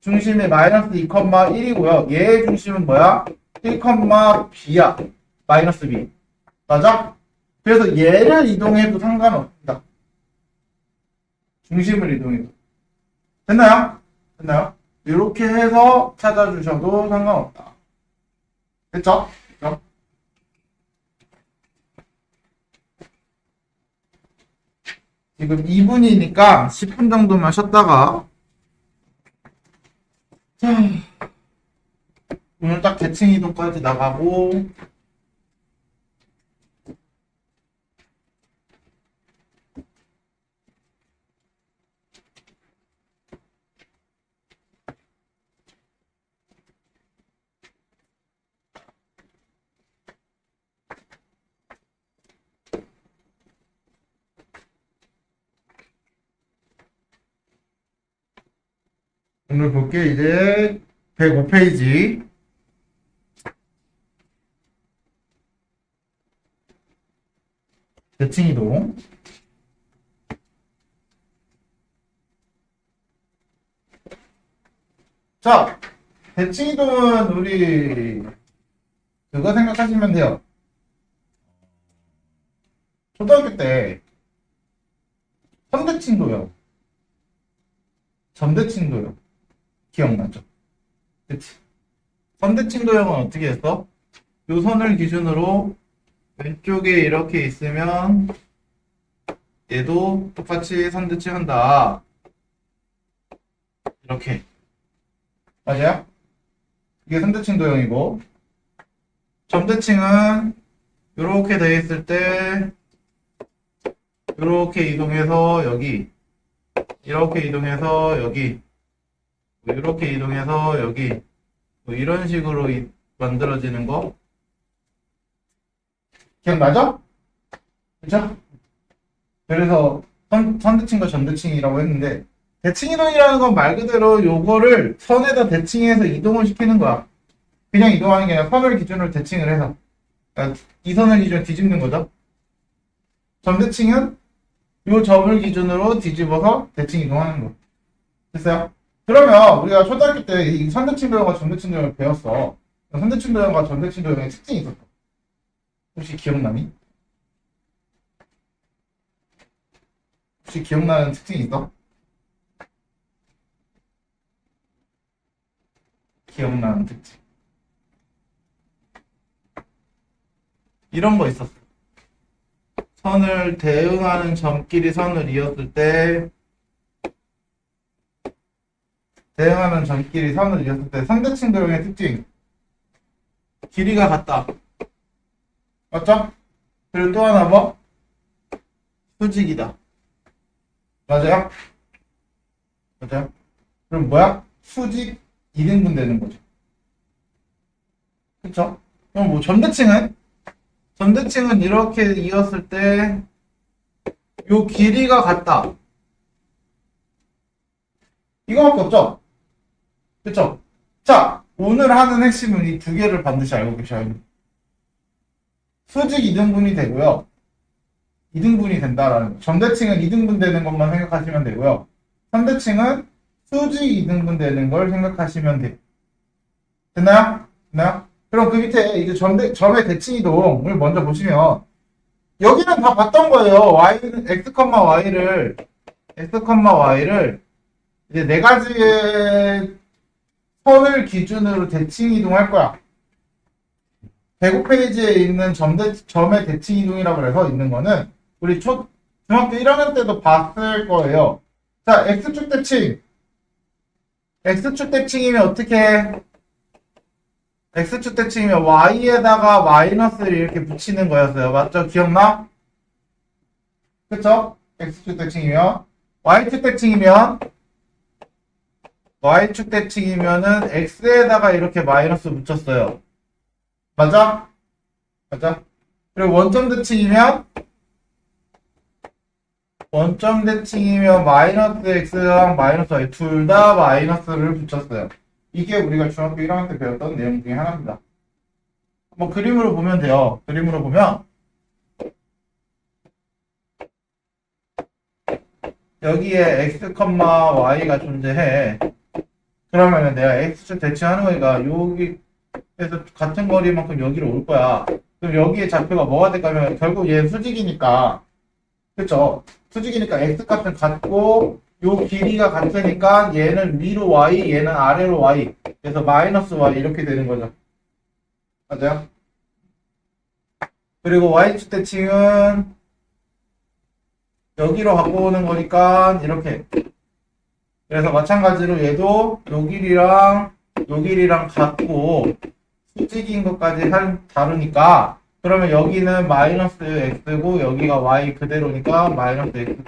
중심이 마이너스 2,1이고요. 얘의 중심은 뭐야? 1,b야. 마이너스 b. 맞아? 그래서 얘를 이동해도 상관없습니다. 중심을 이동해도. 됐나요? 됐나요? 이렇게 해서 찾아주셔도 상관없다. 됐죠? 됐죠? 지금 2분이니까 10분 정도만 쉬었다가 자, 오늘 딱 대칭 이동까지 나가고 오늘 볼게 이제 105페이지 대칭 이동. 자, 대칭 이동은 우리 그거 생각하시면 돼요. 초등학교 때 선대칭 도형, 점대칭 도형 기억나죠? 그치? 선대칭 도형은 어떻게 했어? 요 선을 기준으로 왼쪽에 이렇게 있으면 얘도 똑같이 선대칭 한다. 이렇게. 맞아요? 이게 선대칭 도형이고, 점대칭은 이렇게 돼 있을 때 이렇게 이동해서 여기, 이렇게 이동해서 여기, 이렇게 이동해서 여기, 뭐 이런 식으로 만들어지는 거 기억나죠? 그죠? 그래서 선대칭과 점대칭이라고 했는데, 대칭 이동이라는 건 말 그대로 요거를 선에다 대칭해서 이동을 시키는 거야. 그냥 이동하는 게 아니라 선을 기준으로 대칭을 해서, 그러니까 이 선을 기준으로 뒤집는 거죠. 점대칭은 요 점을 기준으로 뒤집어서 대칭 이동하는 거. 됐어요? 그러면 우리가 초등학교 때 이 선대칭 도형과 점대칭 도형을 배웠어. 선대칭 도형과 점대칭 도형의 특징이 있었어. 혹시 기억나니? 혹시 기억나는 특징이 있어? 기억나는 특징. 이런 거 있었어. 선을 대응하는 점끼리 선을 이었을 때, 선대칭 도형의 특징. 길이가 같다. 맞죠? 그리고 또 하나 뭐? 수직이다. 맞아요? 맞아요? 그럼 뭐야? 수직 2등분 되는 거죠. 그쵸? 그럼 뭐 점대칭은? 점대칭은 이렇게 이었을 때 요 길이가 같다. 이거밖에 없죠? 그쵸? 자, 오늘 하는 핵심은 이 두 개를 반드시 알고 계셔야 합니다. 수직 2등분이 되고요. 2등분이 된다라는 거. 점대칭은 2등분 되는 것만 생각하시면 되고요. 선대칭은 수직 2등분 되는 걸 생각하시면 돼요. 됐나요? 됐나요? 그럼 그 밑에 이제 점의 대칭 이동을 먼저 보시면 여기는 다 봤던 거예요. y는 x,y를 이제 네 가지의 선을 기준으로 대칭 이동할 거야. 105페이지에 있는 점의 대칭 이동이라고 해서 있는 거는 우리 중학교 1학년 때도 봤을 거예요. 자, x축 대칭. x축 대칭이면 어떻게 해? x축 대칭이면 y에다가 마이너스를 이렇게 붙이는 거였어요. 맞죠? 기억나? 그쵸? x축 대칭이면 y축 대칭이면은 x에다가 이렇게 마이너스 붙였어요. 맞아? 맞아? 그리고 원점 대칭이면 마이너스 x랑 마이너스 y 둘 다 마이너스를 붙였어요. 이게 우리가 중학교 1학년 때 배웠던 내용 중에 하나입니다. 뭐 그림으로 보면 돼요. 그림으로 보면 여기에 x, y가 존재해. 그러면은 내가 x축 대칭하는 거니까 여기에서 같은 거리만큼 여기로 올 거야. 그럼 여기에 좌표가 뭐가 될까면 결국 얘 수직이니까, 그쵸? 수직이니까 x 값은 같고 요 길이가 같으니까 얘는 위로 y, 얘는 아래로 y. 그래서 마이너스 y 이렇게 되는 거죠. 맞아요? 그리고 y축 대칭은 여기로 갖고 오는 거니까 이렇게. 그래서 마찬가지로 얘도 요 길이랑 요 길이랑 같고 수직인 것까지 다루니까 그러면 여기는 마이너스 x고 여기가 y 그대로니까 마이너스 x,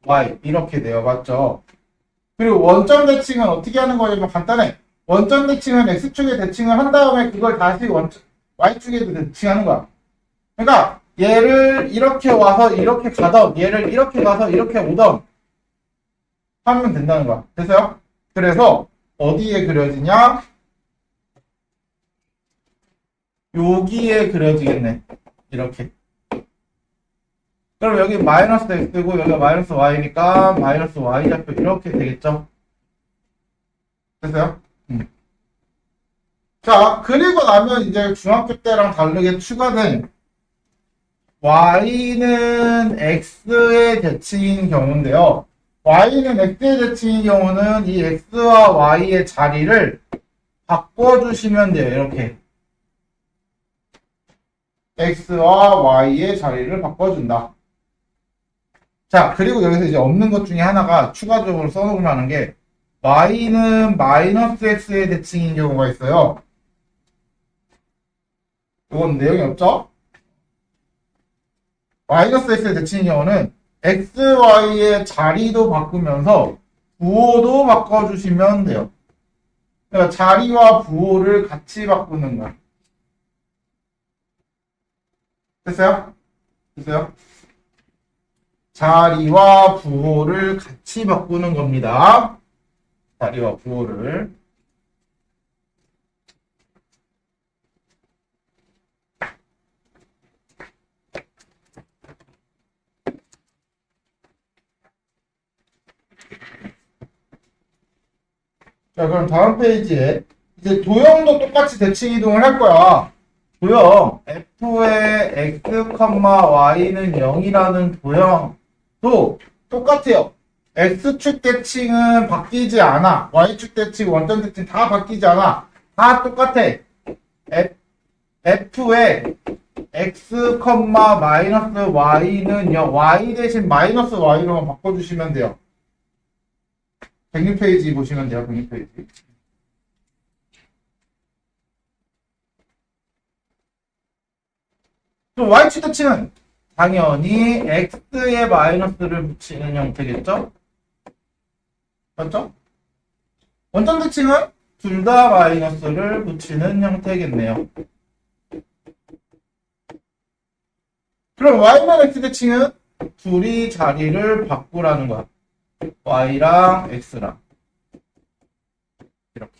y 이렇게 돼요. 맞죠? 그리고 원점 대칭은 어떻게 하는 거냐면 간단해. 원점 대칭은 x축에 대칭을 한 다음에 그걸 다시 y축에도 대칭하는 거야. 그러니까 얘를 이렇게 와서 이렇게 가던 얘를 이렇게 가서 이렇게 오던 하면 된다는 거야. 됐어요? 그래서 어디에 그려지냐? 여기에 그려지겠네. 이렇게. 그럼 여기 마이너스 x고 여기가 마이너스 y니까 마이너스 y좌표 이렇게 되겠죠? 됐어요? 자, 그리고 나면 이제 중학교 때랑 다르게 추가된 y는 x의 대칭인 경우인데요. y는 x의 대칭인 경우는 이 x와 y의 자리를 바꿔주시면 돼요. 이렇게. x와 y의 자리를 바꿔준다. 자, 그리고 여기서 이제 없는 것 중에 하나가 추가적으로 써놓을 만한 게 y는 마이너스 x의 대칭인 경우가 있어요. 이건 내용이 없죠? 마이너스 x의 대칭인 경우는 x, y의 자리도 바꾸면서 부호도 바꿔주시면 돼요. 그러니까 자리와 부호를 같이 바꾸는 거야. 됐어요? 됐어요? 자리와 부호를 같이 바꾸는 겁니다. 자리와 부호를. 자, 그럼 다음 페이지에 이제 도형도 똑같이 대칭 이동을 할 거야. 도형 f의 x, y는 0이라는 도형도 똑같아요. x축 대칭은 바뀌지 않아. y축 대칭, 원점 대칭 다 바뀌지 않아. 다 똑같아. f의 x, 마이너스 y는 0. y 대신 마이너스 y로만 바꿔주시면 돼요. 106페이지 보시면 돼요. 106페이지. 또 y축 대칭은 당연히 x에 마이너스를 붙이는 형태겠죠? 맞죠? 원점 대칭은 둘 다 마이너스를 붙이는 형태겠네요. 그럼 y만 x 대칭은 둘이 자리를 바꾸라는 거야. y랑 x랑 이렇게.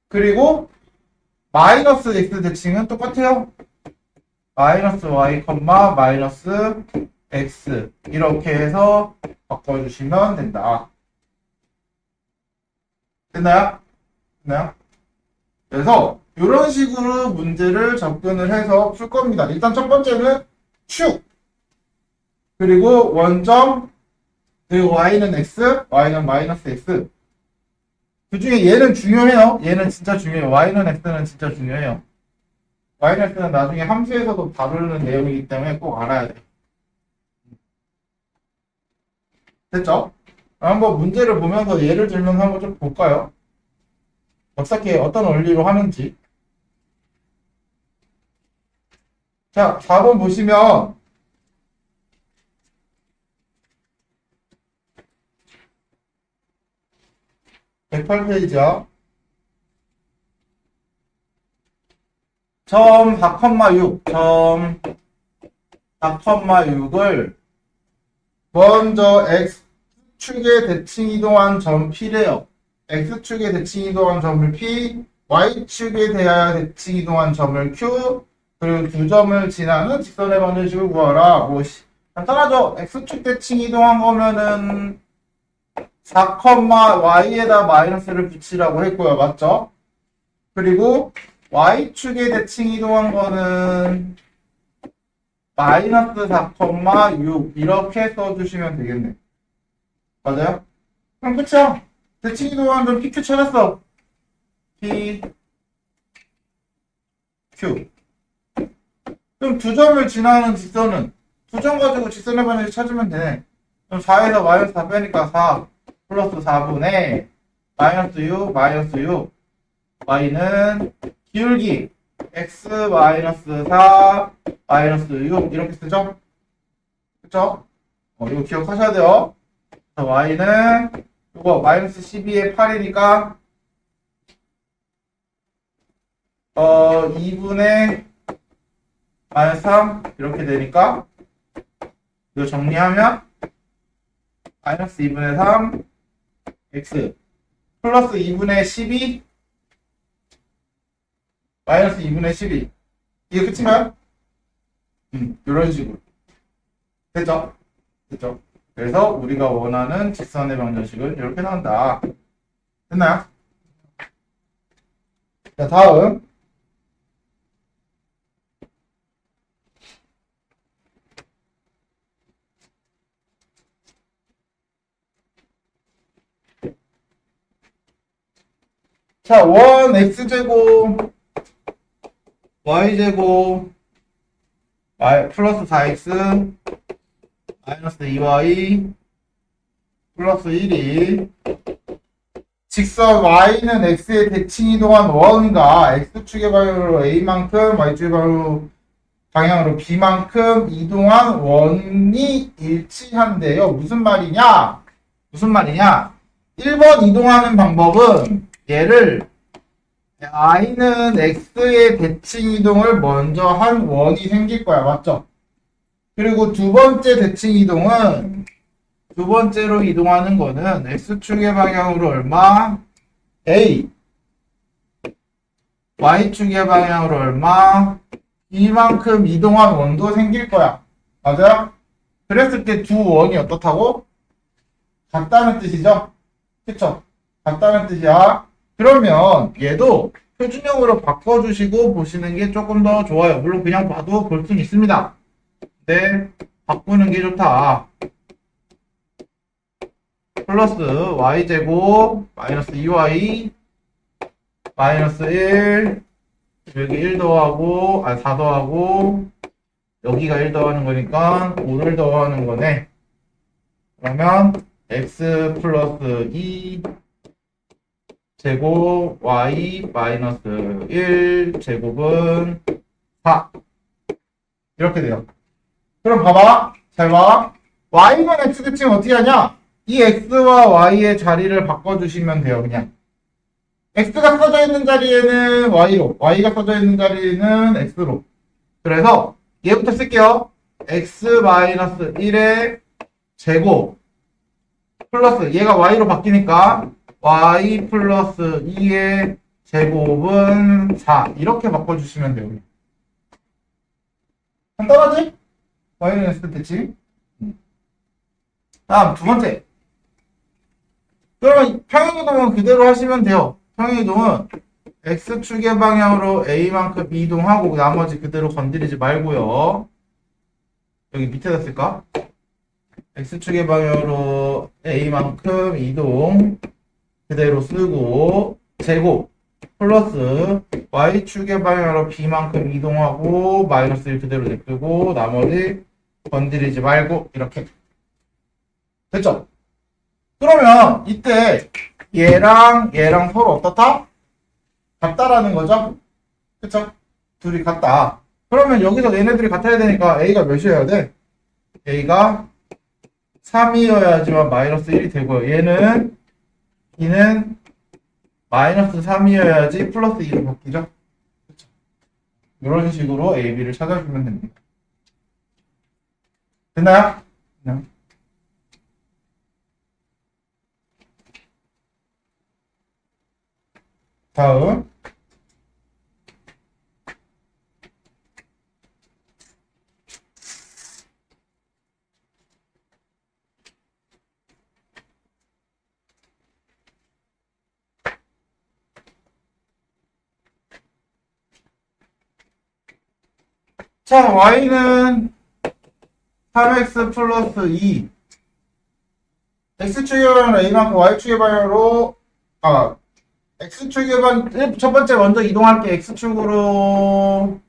그리고 마이너스 x 대칭은 똑같아요. 마이너스 y, 마이너스 x 이렇게 해서 바꿔주시면 된다. 됐나요? 됐나요? 그래서 이런 식으로 문제를 접근을 해서 풀 겁니다. 일단 첫 번째는 축 그리고 원점 그리고 y는 x, y는 마이너스 x. 그 중에 얘는 중요해요. 얘는 진짜 중요해요. y는 x는 진짜 중요해요. y는 x는 나중에 함수에서도 다루는 내용이기 때문에 꼭 알아야 돼요. 됐죠? 한번 문제를 보면서 예를 들면서 한번 좀 볼까요? 어떻게 어떤 원리로 하는지. 자, 4번 보시면 108페이지야. 점 4,6, 점 4,6을 먼저 X축에 대칭 이동한 점 P래요. X축에 대칭 이동한 점을 P, Y축에 대하여 대칭 이동한 점을 Q, 그리고 두 점을 지나는 직선의 방정식을 구하라. 뭐 간단하죠? X축 대칭 이동한 거면은 4, y에다 마이너스를 붙이라고 했고요. 맞죠? 그리고 y축에 대칭 이동한 거는 마이너스 4, 6 이렇게 써주시면 되겠네. 맞아요? 그럼 끝이야. 대칭 이동한 점 PQ 찾았어. P, Q. 그럼 두 점을 지나는 직선은 두 점 가지고 직선의 방정식 찾으면 되네. 그럼 4에서 마이너스 4 빼니까 4 플러스 4분의 마이너스 6, 마이너스 6. y는 기울기 x 마이너스 4, 마이너스 6 이렇게 쓰죠? 그쵸? 이거 기억하셔야 돼요. y는 이거 마이너스 12에 8이니까 2분의 마이너스 3 이렇게 되니까 이거 정리하면 마이너스 2분의 3 x 플러스 2분의 12 마이너스 2분의 12 이게 끝인가요? 이런 식으로 됐죠? 됐죠? 그래서 우리가 원하는 직선의 방정식은 이렇게 나온다. 됐나요? 자, 다음 자, 원 x제곱 y제곱 플러스 4x 마이너스 2y 플러스 1이 직선 y는 x의 대칭 이동한 원과 x축의 방향으로 a만큼 y축의 방향으로 b만큼 이동한 원이 일치한대요. 무슨 말이냐? 무슨 말이냐? 1번 이동하는 방법은 얘를 y는 x의 대칭 이동을 먼저 한 원이 생길 거야. 맞죠? 그리고 두 번째 대칭 이동은 두 번째로 이동하는 거는 x축의 방향으로 얼마? a y축의 방향으로 얼마? 이만큼 이동한 원도 생길 거야. 맞아요? 그랬을 때 두 원이 어떻다고? 같다는 뜻이죠? 그쵸? 같다는 뜻이야. 그러면 얘도 표준형으로 바꿔주시고 보시는 게 조금 더 좋아요. 물론 그냥 봐도 볼 수는 있습니다. 근데 바꾸는 게 좋다. 플러스 y제곱 마이너스 2y 마이너스 1 여기 1 더하고 4 더하고 여기가 1 더하는 거니까 5를 더하는 거네. 그러면 x 플러스 2 제곱 y 마이너스 1 제곱은 4 이렇게 돼요. 그럼 봐봐. 잘 봐. y는 x 대칭 어떻게 하냐? 이 x와 y의 자리를 바꿔주시면 돼요. 그냥 x가 써져 있는 자리에는 y로, y가 써져 있는 자리에는 x로. 그래서 얘부터 쓸게요. x-1의 제곱 플러스 얘가 y로 바뀌니까 y 플러스 2의 제곱은 4 이렇게 바꿔주시면 돼요. 간단하지? y는 x 대칭. 다음 두 번째. 그러면 평행이동은 그대로 하시면 돼요. 평행이동은 x축의 방향으로 a만큼 이동하고 나머지 그대로 건드리지 말고요. 여기 밑에다 쓸까? x축의 방향으로 a만큼 이동 그대로 쓰고 제곱 플러스 y축의 방향으로 b만큼 이동하고 마이너스 1 그대로 냅두고 나머지 건드리지 말고 이렇게 됐죠? 그러면 이때 얘랑 서로 어떻다? 같다라는 거죠? 그쵸? 둘이 같다. 그러면 여기서 얘네들이 같아야 되니까 a가 몇이어야 돼? a가 3이어야지만 마이너스 1이 되고요. 얘는 마이너스 3이어야지 플러스 2로 바뀌죠? 그쵸? 이런 식으로 a, b를 찾아주면 됩니다. 됐나요? 네. 다음 자, y는 3x 플러스 2 x축의 방향으로 a만큼 y축의 방향으로 x축의 방향 첫 번째 먼저 이동할게. x축으로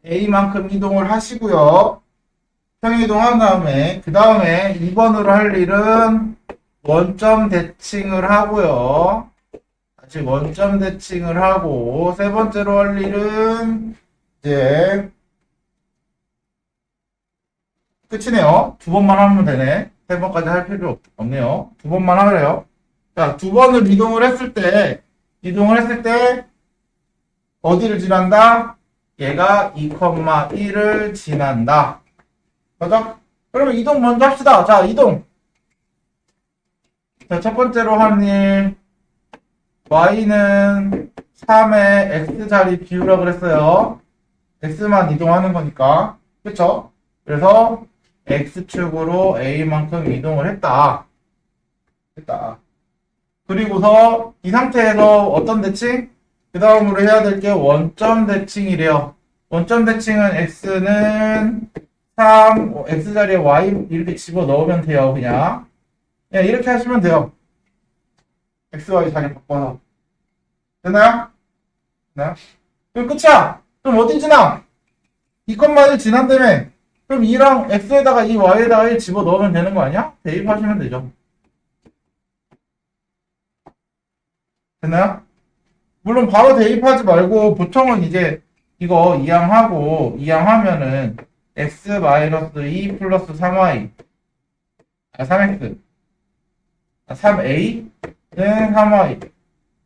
a만큼 이동을 하시고요. 평행이동한 다음에 그 다음에 2번으로 할 일은 원점 대칭을 하고요. 다시 원점 대칭을 하고, 세 번째로 할 일은, 이제, 끝이네요. 두 번만 하면 되네. 세 번까지 할 필요 없네요. 두 번만 하래요. 자, 두 번을 이동을 했을 때, 어디를 지난다? 얘가 2,1을 지난다. 맞아? 그러면 이동 먼저 합시다. 자, 이동. 자, 첫 번째로 하는 일. y는 3의 x자리 비우라 그랬어요. x만 이동하는 거니까. 그쵸? 그래서 x축으로 a만큼 이동을 했다. 그리고서 이 상태에서 어떤 대칭? 그 다음으로 해야 될 게 원점 대칭이래요. 원점 대칭은 x는 3, x자리에 y 이렇게 집어 넣으면 돼요. 그냥 이렇게 하시면 돼요. x, y 자리 바꿔서. 되나요? 네. 그럼 끝이야. 그럼 어디 지나? 2,1 지난다며. 그럼 2랑 x에다가 이 y에다가 1 집어 넣으면 되는 거 아니야? 대입하시면 되죠. 됐나요? 물론 바로 대입하지 말고 보통은 이제 이거 이항하면은 x-2 플러스 3y 3x 3a는 3y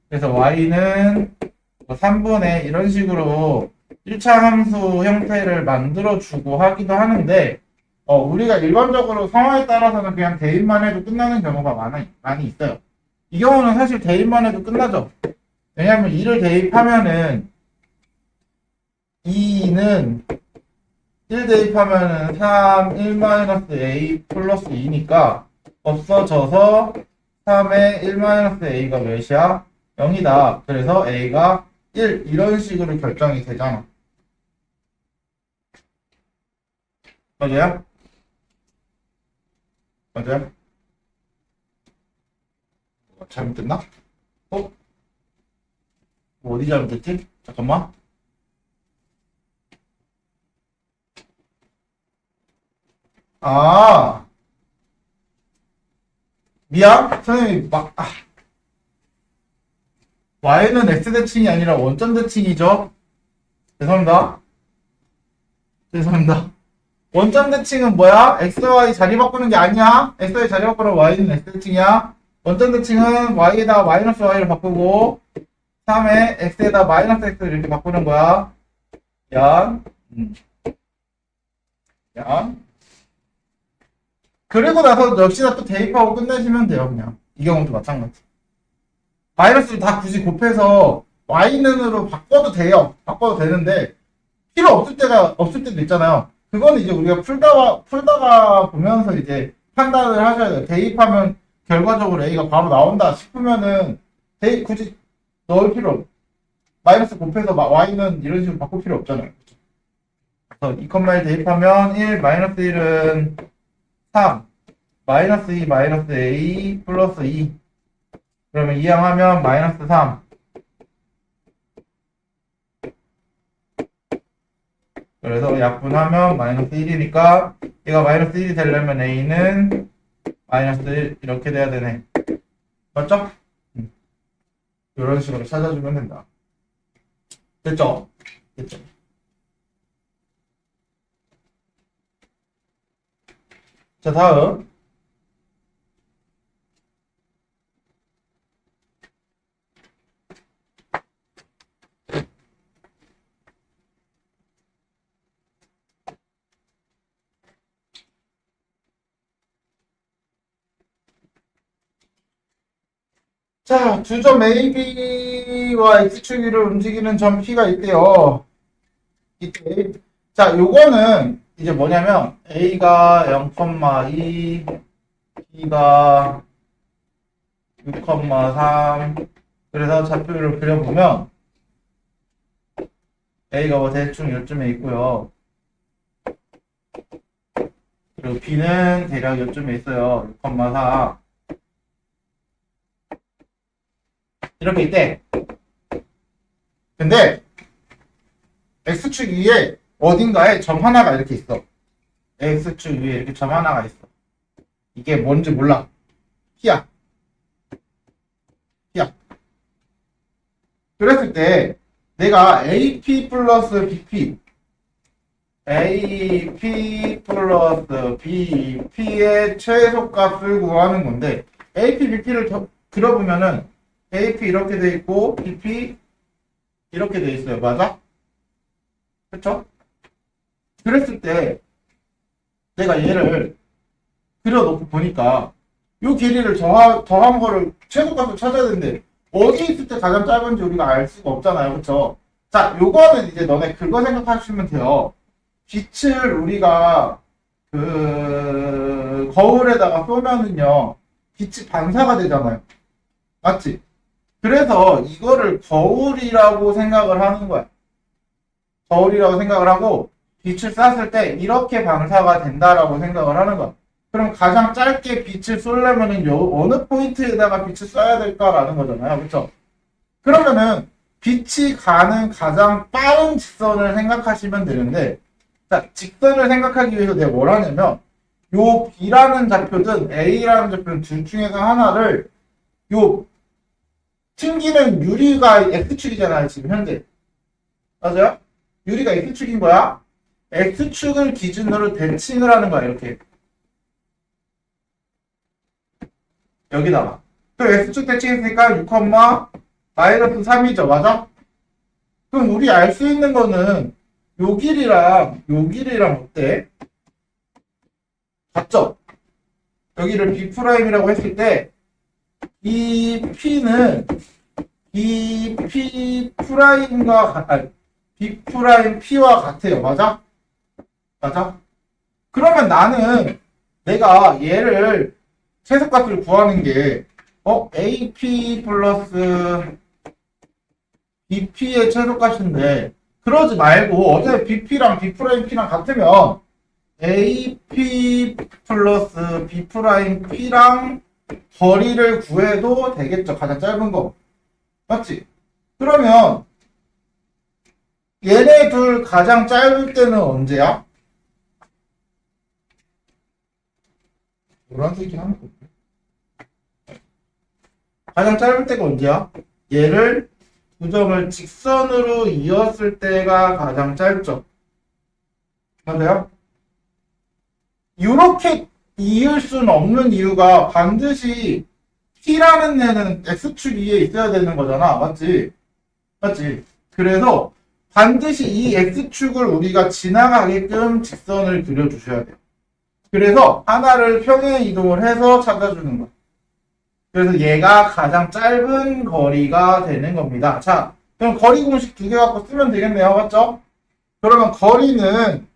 그래서 y는 3분의 이런 식으로 1차 함수 형태를 만들어주고 하기도 하는데 우리가 일반적으로 상황에 따라서는 그냥 대입만 해도 끝나는 경우가 많이 있어요. 이 경우는 사실 대입만 해도 끝나죠. 왜냐하면 2를 대입하면은 2는 1 대입하면은 3, 1-a 플러스 2니까 없어져서 3의 1-a가 몇이야? 0이다. 그래서 a가 1 이런 식으로 결정이 되잖아. 맞아요? 맞아요? 잘못됐나? 어디 잘못됐지? 잠깐만. 미안. 선생님이 y는 x대칭이 아니라 원점 대칭이죠. 죄송합니다. 원점 대칭은 뭐야? xy 자리 바꾸는 게 아니야. xy 자리 바꾸는 y는 x대칭이야. 원점 대칭은 y에다가 마이너스 y를 바꾸고 3에 x에다 마이너스 x를 이렇게 바꾸는 거야. 야. 그리고 나서 역시나 또 대입하고 끝내시면 돼요. 그냥 이 경우도 마찬가지. 마이너스를 다 굳이 곱해서 y는으로 바꿔도 돼요. 바꿔도 되는데 필요 없을 때도 있잖아요. 그거는 이제 우리가 풀다가 보면서 이제 판단을 하셔야 돼요. 대입하면 결과적으로 a가 바로 나온다 싶으면은 굳이 넣을 필요 없. 마이너스 곱해서 y는 이런 식으로 바꿀 필요 없잖아요. 그래서 2,1 대입하면 1 마이너스 1은 3 마이너스 2 마이너스 a 플러스 2 그러면 이항하면 마이너스 3 그래서 약분하면 마이너스 1이니까 얘가 마이너스 1이 되려면 a는 마이너스 1 이렇게 돼야 되네. 맞죠? 이런 식으로 찾아주면 된다. 됐죠? 자, 다음. 자, 두 점 AB와 X축위를 움직이는 점 P가 있대요. 이때. 자, 요거는 이제 뭐냐면 A가 0,2, B가 6,3 그래서 좌표를 그려보면 A가 뭐 대충 요쯤에 있고요. 그리고 B는 대략 요쯤에 있어요. 6,4 이렇게 있대. 근데 X축 위에 어딘가에 점 하나가 이렇게 있어. X축 위에 이렇게 점 하나가 있어. 이게 뭔지 몰라. P야. 그랬을 때 내가 AP 플러스 BP의 최소값을 구하는 건데 AP, BP를 그려보면은 AP 이렇게 돼 있고 BP 이렇게 돼 있어요. 맞아? 그쵸? 그랬을 때 내가 얘를 그려놓고 보니까 이 길이를 더한 거를 최소값을 찾아야 되는데 어디 있을 때 가장 짧은지 우리가 알 수가 없잖아요. 그쵸? 자, 요거는 이제 너네 그거 생각하시면 돼요. 빛을 우리가 거울에다가 쏘면은요 빛이 반사가 되잖아요. 맞지? 그래서 이거를 거울이라고 생각을 하는 거야. 거울이라고 생각을 하고 빛을 쐈을 때 이렇게 반사가 된다라고 생각을 하는 거야. 그럼 가장 짧게 빛을 쏘려면은 어느 포인트에다가 빛을 쏴야 될까라는 거잖아요. 그렇죠? 그러면은 빛이 가는 가장 빠른 직선을 생각하시면 되는데, 자, 직선을 생각하기 위해서 내가 뭘 하냐면 요 B라는 좌표든 A라는 좌표든 둘 중에서 하나를 요 튕기는 유리가 X축이잖아요. 지금 현재. 맞아요? 유리가 X축인 거야. X축을 기준으로 대칭을 하는 거야. 이렇게. 여기다가. 그럼 X축 대칭했으니까 6, 마이너스 3이죠. 맞아? 그럼 우리 알 수 있는 거는 요 길이랑 어때? 같죠? 여기를 B'이라고 했을 때 이 P는 이 P'과 B' P와 같아요. 맞아? 맞아? 그러면 나는 내가 얘를 최소값을 구하는 게 AP 플러스 BP의 최소값인데 그러지 말고 어차피 BP랑 B'P랑 같으면 AP 플러스 B'P랑 거리를 구해도 되겠죠. 가장 짧은 거. 맞지? 그러면 얘네 둘 가장 짧을 때는 언제야? 노란색이 하는 거. 가장 짧을 때가 언제야? 얘를 두 점을 직선으로 이었을 때가 가장 짧죠. 맞아요? 이렇게 이을 수는 없는 이유가 반드시 T라는 애는 X축 위에 있어야 되는 거잖아. 맞지? 맞지? 그래서 반드시 이 X축을 우리가 지나가게끔 직선을 그려주셔야 돼요. 그래서 하나를 평행 이동을 해서 찾아주는 거야. 그래서 얘가 가장 짧은 거리가 되는 겁니다. 자, 그럼 거리 공식 두 개 갖고 쓰면 되겠네요. 맞죠? 그러면 거리는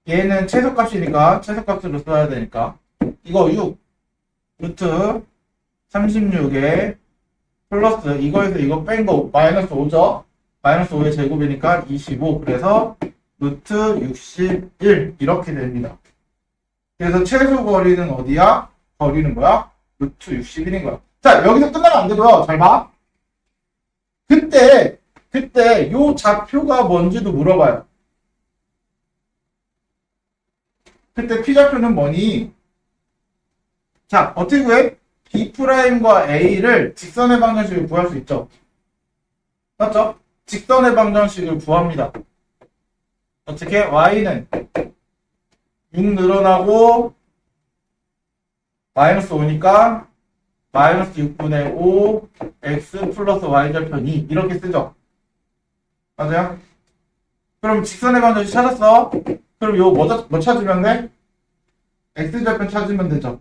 얘는 최소값이니까 최소값으로 써야 되니까 이거 6 루트 36에 플러스 이거에서 이거 뺀 거 마이너스 5죠? 마이너스 5의 제곱이니까 25. 그래서 루트 61 이렇게 됩니다. 그래서 최소 거리는 어디야? 거리는 뭐야? 루트 61인 거야. 자, 여기서 끝나면 안 되고요. 잘 봐. 그때 요 좌표가 뭔지도 물어봐요. 그때 P좌표는 뭐니? 자, 어떻게 구해? B'과 A를 직선의 방정식을 구할 수 있죠. 맞죠? 직선의 방정식을 구합니다. 어떻게? Y는 6 늘어나고 마이너스 5니까 마이너스 6분의 5 X 플러스 Y절편 2 이렇게 쓰죠. 맞아요? 그럼 직선의 방정식 찾았어? 그럼 이거 뭐 찾으면 돼? X절편 찾으면 되죠.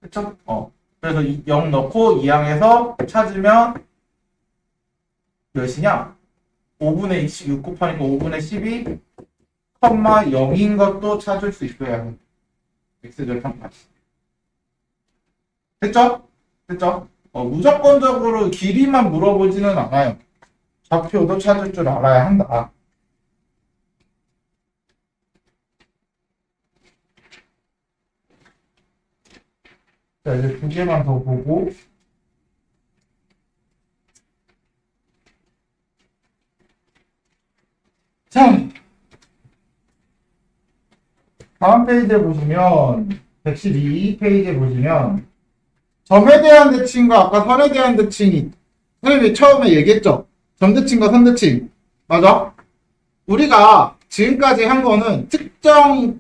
그쵸? 그래서 0 넣고 2항에서 찾으면 몇이냐? 5분의 26 곱하니까 5분의 12 0인 것도 찾을 수 있어야 해. X절편까지. 됐죠? 됐죠? 무조건적으로 길이만 물어보지는 않아요. 좌표도 찾을 줄 알아야 한다. 자, 이제 두 개만 더 보고. 자, 다음 페이지에 보시면 112페이지에 보시면 점에 대한 대칭과 아까 선에 대한 대칭이 선생님이 처음에 얘기했죠. 점대칭과 선대칭. 맞아? 우리가 지금까지 한 거는 특정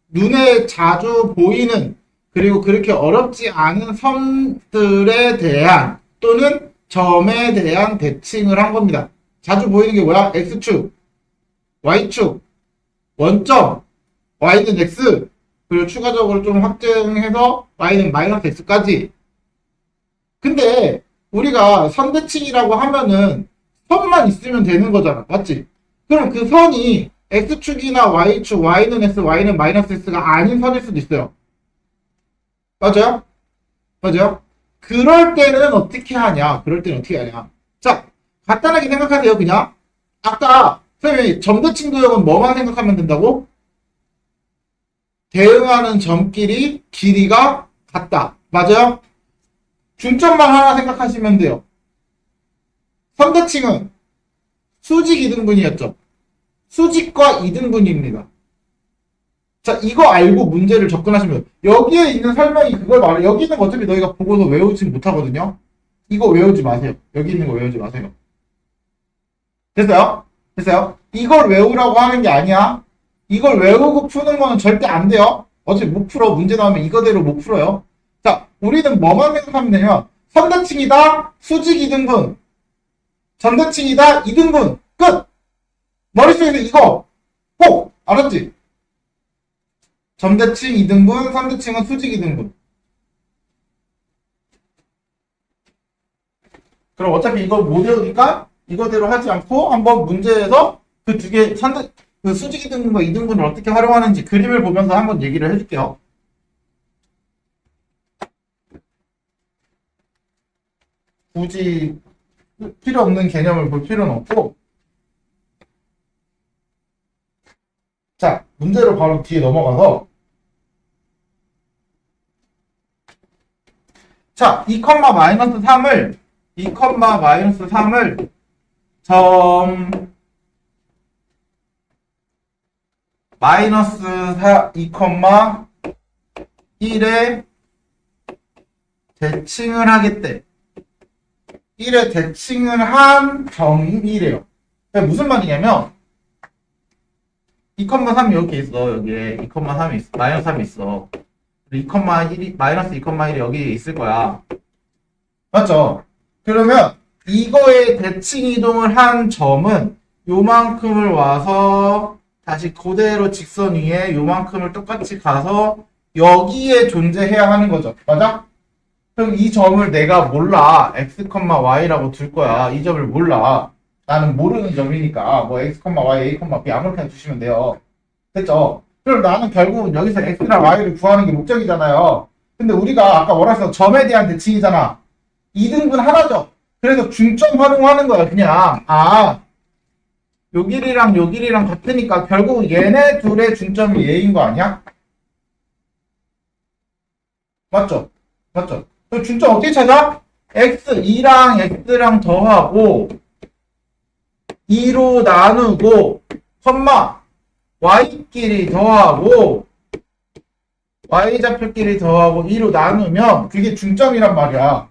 눈에 자주 보이는 그리고 그렇게 어렵지 않은 선들에 대한 또는 점에 대한 대칭을 한 겁니다. 자주 보이는 게 뭐야? X축, Y축, 원점, Y는 X, 그리고 추가적으로 좀 확증해서 Y는 마이너스 X까지. 근데 우리가 선대칭이라고 하면은 선만 있으면 되는 거잖아. 맞지? 그럼 그 선이 X축이나 Y축, Y는 X, Y는 마이너스 X가 아닌 선일 수도 있어요. 맞아요? 맞아요? 그럴 때는 어떻게 하냐? 그럴 때는 어떻게 하냐? 자, 간단하게 생각하세요, 그냥. 아까 선생님이 점대칭 도형은 뭐만 생각하면 된다고? 대응하는 점끼리 길이가 같다. 맞아요? 중점만 하나 생각하시면 돼요. 선대칭은 수직 이등분이었죠. 수직과 이등분입니다. 자, 이거 알고 문제를 접근하시면 여기에 있는 설명이 그걸 말해. 여기 있는 거 어차피 너희가 보고서 외우진 못하거든요. 이거 외우지 마세요. 여기 있는 거 외우지 마세요. 됐어요? 됐어요? 이걸 외우라고 하는 게 아니야. 이걸 외우고 푸는 거는 절대 안 돼요. 어차피 못 풀어. 문제 나오면 이거대로 못 풀어요. 자, 우리는 뭐만 생각하면 되냐면 선대칭이다. 수직 이등분. 점대칭이다. 이등분. 끝! 머릿속에서 이거 꼭 알았지? 점대칭 이등분, 선대칭은 수직 이등분. 그럼 어차피 이걸 못 외우니까 이거대로 하지 않고 한번 문제에서 그 두 개 그 수직 이등분과 이등분을 어떻게 활용하는지 그림을 보면서 한번 얘기를 해줄게요. 굳이 필요 없는 개념을 볼 필요는 없고. 자, 문제로 바로 뒤에 넘어가서 자, 2, 마이너스 3을 2, 마이너스 3을 점 마이너스 4, 2, 1에 대칭을 하겠대. 1에 대칭을 한 점이래요. 그러니까 무슨 말이냐면 2,3이 이렇게 있어. 여기에 2,3이 있어. 마이너스 3이 있어. 2,1이 마이너스 2,1이 여기 있을 거야. 맞죠? 그러면 이거에 대칭 이동을 한 점은 요만큼을 와서 다시 그대로 직선 위에 요만큼을 똑같이 가서 여기에 존재해야 하는 거죠. 맞아? 그럼 이 점을 내가 몰라. x, y라고 둘 거야. 이 점을 몰라. 나는 모르는 점이니까 뭐 x, y, a, b 아무렇게나 주시면 돼요. 됐죠? 그럼 나는 결국은 여기서 x랑 y를 구하는 게 목적이잖아요. 근데 우리가 아까 뭐라 했어? 점에 대한 대칭이잖아. 2등분 하나죠. 그래서 중점 활용하는 거야. 그냥 요 길이랑 요 길이랑 같으니까 결국 얘네 둘의 중점이 얘인 거 아니야? 맞죠? 맞죠? 그럼 중점 어떻게 찾아? x, 2랑 x랑 더하고 2로 나누고 y끼리 더하고 y좌표끼리 더하고 2로 나누면 그게 중점이란 말이야.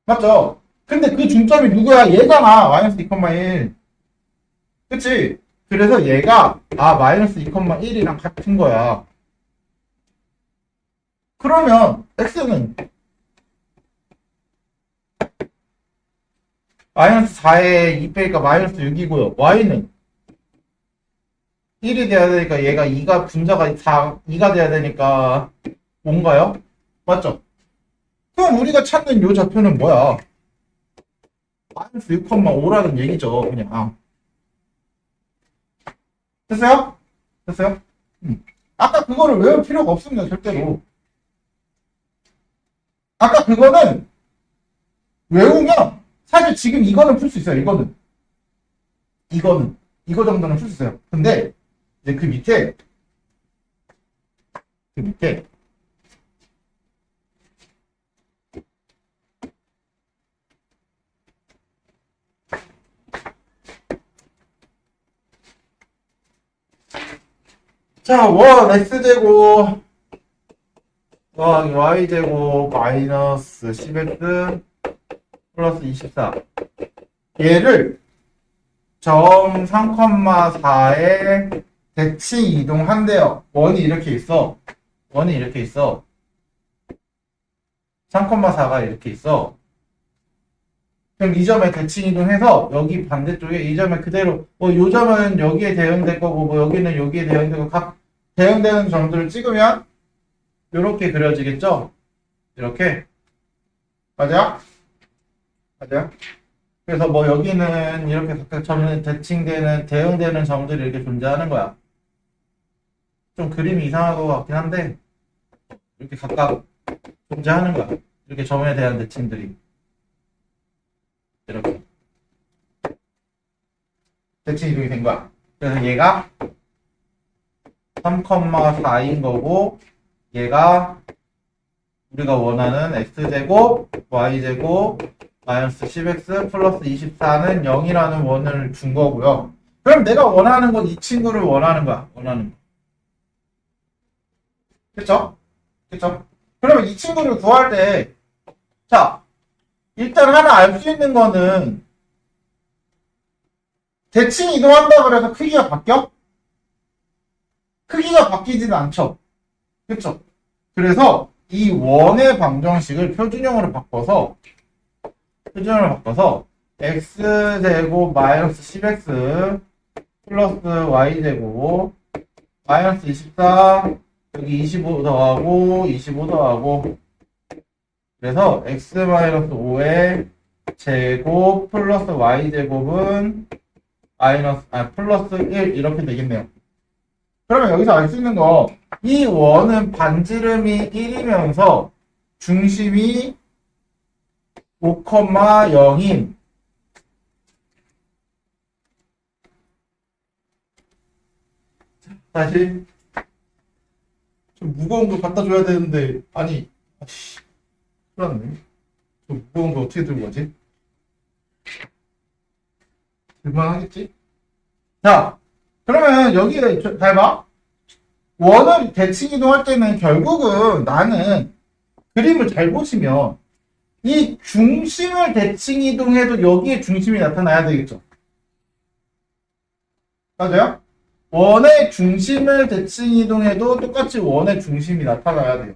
맞죠? 근데 그 중점이 누구야? 얘잖아. 마이너스 2,1. 그치? 그래서 얘가 마이너스 2,1이랑 같은 거야. 그러면 x는 마이너스 4에 2 빼니까 마이너스 6이고요. y는 1이 돼야 되니까 얘가 2가 분자가 2가 돼야 되니까 뭔가요? 맞죠? 그럼 우리가 찾는 요 좌표는 뭐야? 마이너스 6,5라는 얘기죠. 그냥. 됐어요? 됐어요? 아까 그거를 외울 필요가 없습니다. 절대로. 아까 그거는 외우면 사실 지금 이거는 풀 수 있어요. 이거 정도는 풀 수 있어요. 근데 이제 그 밑에 자, 원 x제곱 더하기 y제곱 마이너스 10x 플러스 24. 얘를 점 3,4에 대칭 이동한대요. 원이 이렇게 있어. 원이 이렇게 있어. 3,4가 이렇게 있어. 그럼 이 점에 대칭 이동해서 여기 반대쪽에 이 점에 그대로 요 점은 여기에 대응될 거고 뭐 여기는 여기에 대응되고 각 대응되는 점들을 찍으면 이렇게 그려지겠죠? 이렇게. 맞아? 맞아? 그래서 뭐 여기는 이렇게 각각 점에 대칭되는 대응되는 점들이 이렇게 존재하는 거야. 좀 그림이 이상한 것 같긴 한데 이렇게 각각 존재하는 거야. 이렇게 점에 대한 대칭들이 이렇게 대칭 이동이 된 거야. 그래서 얘가 3,4인 거고 얘가 우리가 원하는 x제곱 y제곱 마이너스 10x 플러스 24는 0이라는 원을 준 거고요. 그럼 내가 원하는 건 이 친구를 원하는 거야. 원하는 거. 그쵸? 그쵸? 그러면 이 친구를 구할 때, 자, 일단 하나 알 수 있는 거는, 대칭 이동한다 그래서 크기가 바뀌어? 크기가 바뀌지는 않죠. 그쵸? 그래서 이 원의 방정식을 표준형으로 바꿔서, x제곱 마이너스 10x 플러스 y제곱 마이너스 24 여기 25 더하고 25 더하고 그래서 x 마이너스 5의 제곱 플러스 y제곱은 플러스 1 이렇게 되겠네요. 그러면 여기서 알 수 있는 거 이 원은 반지름이 1이면서 중심이 5,0인 다시 좀 무거운 거 갖다 줘야 되는데 아니 아씨 큰일 났네. 좀 무거운 거 어떻게 들고 가지? 들만 하겠지? 자 그러면 여기에 잘 봐. 원을 대칭 이동할 때는 결국은 나는 그림을 잘 보시면 이 중심을 대칭 이동해도 여기에 중심이 나타나야 되겠죠. 맞아요? 원의 중심을 대칭 이동해도 똑같이 원의 중심이 나타나야 돼요.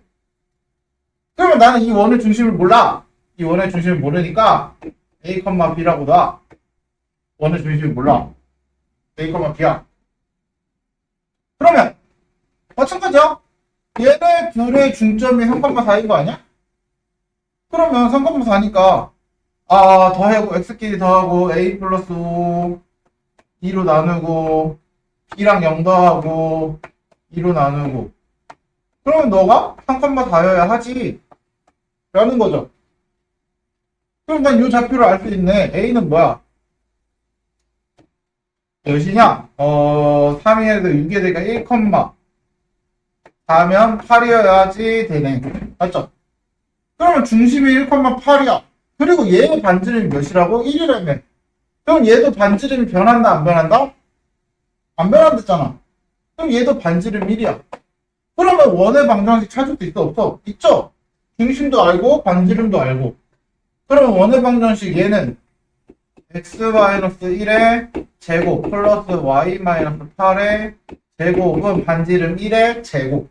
그러면 나는 이 원의 중심을 몰라. 이 원의 중심을 모르니까 A, B라고 놔. 원의 중심을 몰라. A, B야. 그러면 마찬가지야. 얘네 둘의 중점이 3,4인 거 아니야? 그러면 3,4니까 더하고 x끼리 더하고 a 플러스 5 2로 나누고 B랑 0 더하고 2로 나누고 그러면 너가 3,4여야 하지 라는 거죠. 그럼 난 이 좌표를 알 수 있네. A는 뭐야? 몇이냐? 3에서 6에 되니까 1, 4면 8이어야지 되네. 맞죠? 그러면 중심이 1,8이야. 그리고 얘의 반지름이 몇이라고? 1이라며. 그럼 얘도 반지름이 변한다, 안 변한다? 안 변한댔잖아. 그럼 얘도 반지름 1이야. 그러면 원의 방정식 찾을 수 있어, 없어? 있죠? 중심도 알고, 반지름도 알고. 그러면 원의 방정식 얘는 x-1의 제곱 플러스 y-8의 제곱은 반지름 1의 제곱.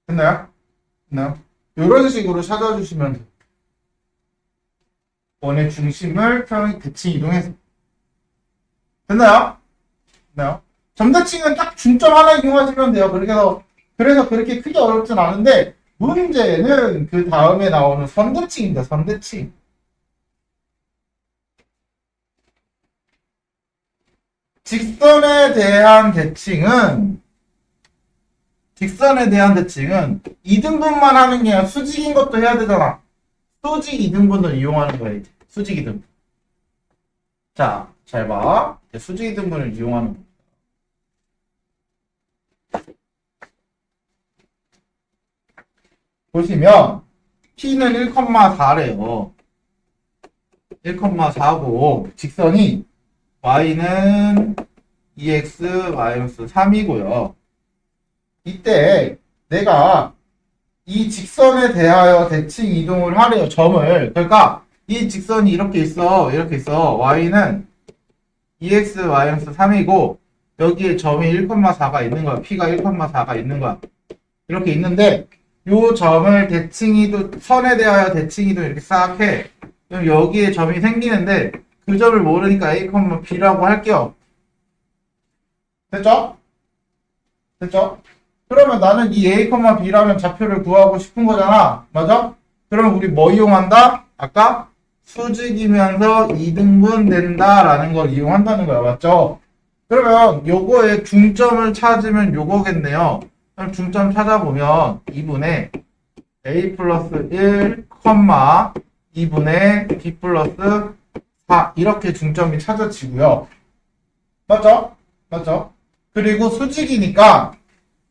됐나요? 됐나요? 이런 식으로 찾아주시면 돼요. 원의 중심을 대칭 이동해서. 됐나요? 됐나요? 점대칭은 딱 중점 하나 이용하시면 돼요. 그래서 그렇게 크게 어렵진 않은데, 문제는 그 다음에 나오는 선대칭입니다. 선대칭. 직선에 대한 대칭은 2등분만 하는 게 아니라 수직인 것도 해야 되잖아. 수직 2등분을 이용하는 거야, 이제. 수직 2등분. 자, 잘 봐. 수직 2등분을 이용하는 거. 보시면, P는 1,4래요. 1,4고, 직선이 Y는 2x-3이고요. 이때 내가 이 직선에 대하여 대칭 이동을 하래요. 점을. 그러니까 이 직선이 이렇게 있어. 이렇게 있어. y는 2x-3이고 여기에 점이 1,4가 있는 거야. p가 1,4가 있는 거야. 이렇게 있는데 요 점을 대칭이도 선에 대하여 대칭이도 이렇게 싹 해. 그럼 여기에 점이 생기는데 그 점을 모르니까 a, b라고 할게요. 됐죠? 됐죠? 그러면 나는 이 a, b라는 좌표를 구하고 싶은 거잖아. 맞아? 그러면 우리 뭐 이용한다? 아까 수직이면서 이등분 된다라는 걸 이용한다는 거야. 맞죠? 그러면 요거의 중점을 찾으면 요거겠네요. 그럼 중점 찾아보면 2분의 a 플러스 1, 2분의 b 플러스 4 이렇게 중점이 찾아지고요. 맞죠? 맞죠? 그리고 수직이니까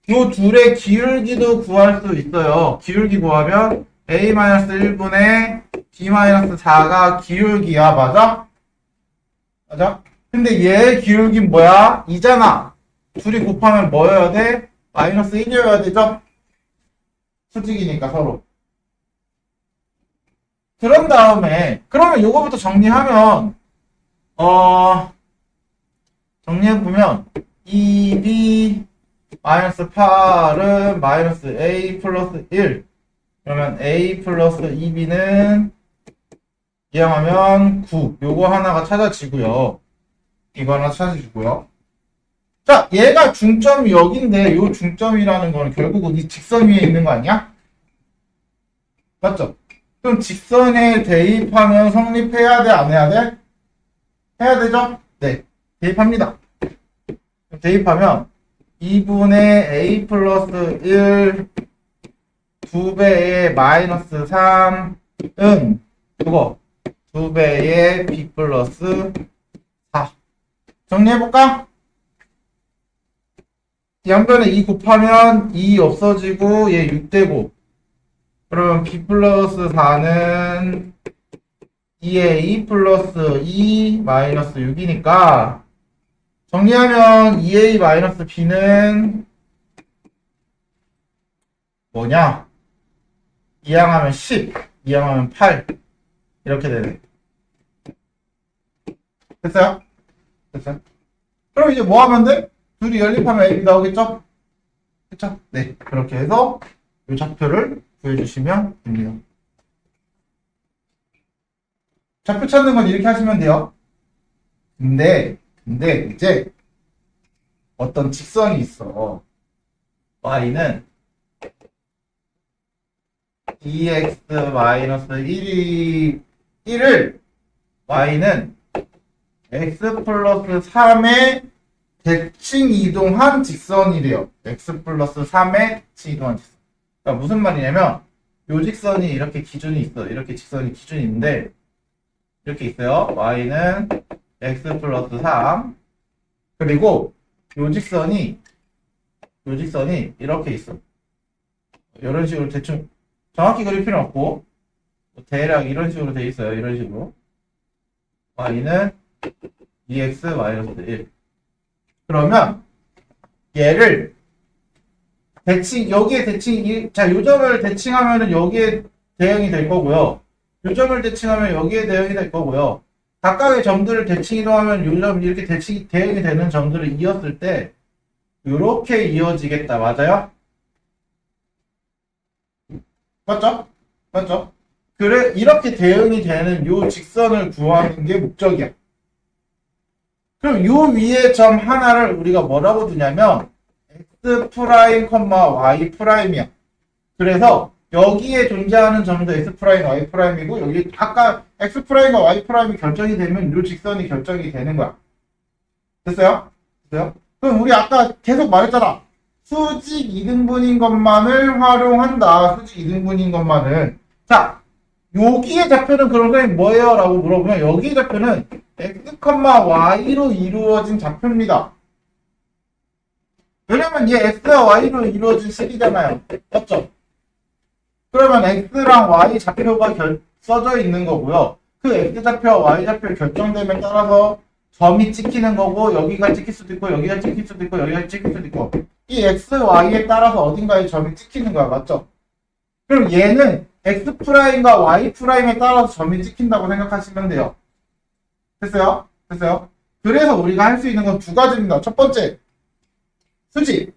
요 둘의 기울기도 구할 수 있어요. 기울기 구하면 a-1분의 b-4가 기울기야. 맞아? 맞아? 근데 얘의 기울기는 뭐야? 2잖아. 둘이 곱하면 뭐여야 돼? 마이너스 1이어야 되죠? 수직이니까 서로. 그런 다음에 그러면 요거부터 정리하면 정리해보면 2b 마이너스 8은 마이너스 a 플러스 1 그러면 a 플러스 2b는 이항하면 9 요거 하나가 찾아지고요. 이거 하나 찾아지고요. 자, 얘가 중점이 여기인데 요 중점이라는 거는 결국은 이 직선 위에 있는 거 아니야? 맞죠? 그럼 직선에 대입하면 성립해야 돼? 안 해야 돼? 해야 되죠? 네, 대입합니다. 대입하면 2분의 a 플러스 1 2배의 마이너스 3은 그거 2배의 b 플러스 4 정리해볼까? 양변에 2 곱하면 2 없어지고 얘 6 되고 그러면 b 플러스 4는 2a 플러스 2 마이너스 6이니까 정리하면 2a 마이너스 b는 뭐냐? 이항하면 10, 이항하면 8 이렇게 되네. 됐어요? 됐어요? 그럼 이제 뭐 하면 돼? 둘이 연립하면 AB 나오겠죠? 그쵸? 네, 그렇게 해서 이 좌표를 구해주시면 됩니다. 좌표 찾는 건 이렇게 하시면 돼요. 근데 이제 어떤 직선이 있어. y는 2x-1이 1을 y는 x 플러스 3의 대칭 이동한 직선이래요. x 플러스 3의 대칭 이동한 직선. 그러니까 무슨 말이냐면 요 직선이 이렇게 기준이 있어. 이렇게 직선이 기준이 있는데 이렇게 있어요. y는 x 플러스 3 그리고 요 직선이 이렇게 있어. 이런 식으로 대충 정확히 그릴 필요는 없고 대략 이런 식으로 돼 있어요. 이런 식으로 y는 2x-1 그러면 얘를 대칭 여기에 대칭 자 요점을 대칭하면은 여기에 대응이 될 거고요. 요점을 대칭하면 여기에 대응이 될 거고요. 각각의 점들을 대칭 이동하면 요점 이렇게 대응이 되는 점들을 이었을 때 이렇게 이어지겠다. 맞아요? 맞죠? 맞죠? 그래 이렇게 대응이 되는 요 직선을 구하는 게 목적이야. 그럼 요 위에 점 하나를 우리가 뭐라고 두냐면 x 프라임, y 프라임이야. 그래서 여기에 존재하는 점도 x 프라임, y 프라임이고 여기 아까 x 프라임과 y 프라임이 결정이 되면 요 직선이 결정이 되는 거야. 됐어요? 됐어요? 그럼 우리 아까 계속 말했잖아. 수직 이등분인 것만을 활용한다. 수직 이등분인 것만을. 자, 여기의 좌표는 그럼 선생님 뭐예요? 라고 물어보면 여기의 좌표는 x, y로 이루어진 좌표입니다. 왜냐면 얘 x와 y로 이루어진 식이잖아요. 맞죠? 그러면 x랑 y 좌표가 써져 있는 거고요. 그 x 좌표와 y 좌표 결정됨에 따라서 점이 찍히는 거고 여기가 찍힐 수도 있고 여기가 찍힐 수도 있고 여기가 찍힐 수도 있고 이 x, y에 따라서 어딘가에 점이 찍히는 거야. 맞죠? 그럼 얘는 x'과 y'에 따라서 점이 찍힌다고 생각하시면 돼요. 됐어요? 됐어요? 그래서 우리가 할 수 있는 건 두 가지입니다. 첫 번째, 수직.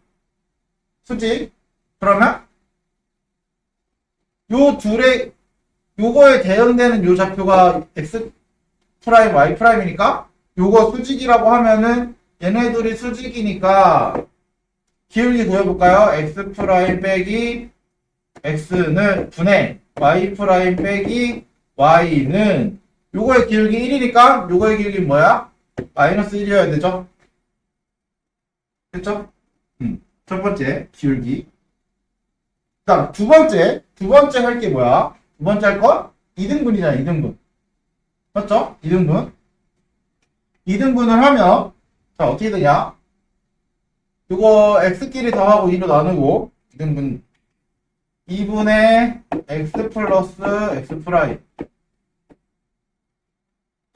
수직. 그러면 요 둘의 요거에 대응되는 요 좌표가 x', y'이니까 요거 수직이라고 하면은 얘네들이 수직이니까 기울기 구해볼까요? x' 빼기 x는 분의 y' 빼기 y는 요거의 기울기 1이니까 요거의 기울기 뭐야? 마이너스 1이어야 되죠? 됐죠? 첫 번째 기울기. 그다음 두 번째 할 게 뭐야? 두 번째 할 건 2등분이잖아. 2등분. 맞죠? 2등분. 2등분을 하면 자 어떻게 되냐? 요거 x끼리 더하고 2로 나누고 2등분 2분의 x 플러스 x 프라임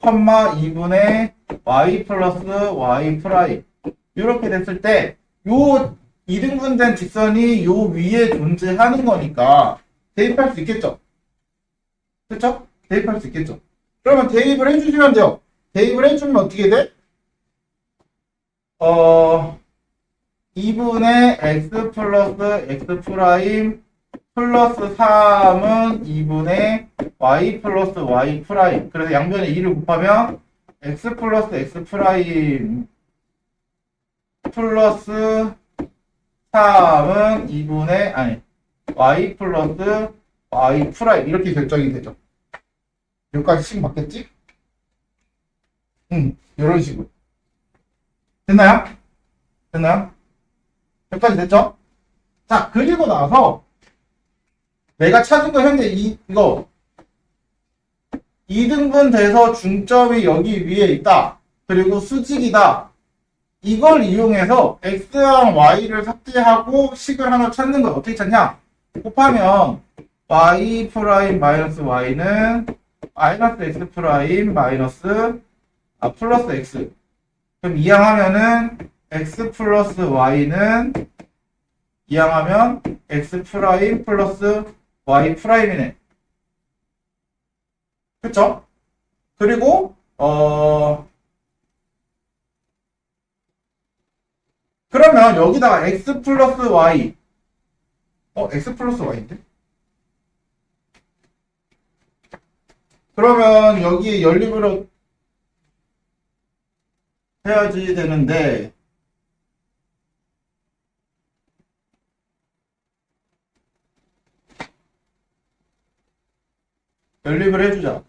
컴마 2분의 y 플러스 y 프라임 이렇게 됐을 때 요 2등분된 직선이 요 위에 존재하는 거니까 대입할 수 있겠죠? 그쵸? 대입할 수 있겠죠? 그러면 대입을 해주시면 돼요. 대입을 해주면 어떻게 돼? 2분의 x 플러스 x 프라임 플러스 3은 2분의 y 플러스 y 프라임. 그래서 양변에 2를 곱하면 x 플러스 x 프라임 플러스 3은 2분의 y 플러스 y 프라임 이렇게 결정이 되죠. 여기까지 식 맞겠지? 이런 식으로. 됐나요? 됐나요? 여기까지 됐죠? 자, 그리고 나서 내가 찾은 거 현재 이거 2등분 돼서 중점이 여기 위에 있다. 그리고 수직이다. 이걸 이용해서 x랑 y를 삭제하고 식을 하나 찾는 거야. 어떻게 찾냐? 곱하면 y 프라임 마이너스 y는 마이너스 x 프라임 마이너스 플러스 x. 그럼 이항하면은 x 플러스 y는 이항하면 x 프라임 플러스 y 프라임이네. 그쵸? 그리고 그러면 여기다가 x 플러스 y x 플러스 y인데? 그러면 여기 연립으로 해야지 되는데 연립을 해주자.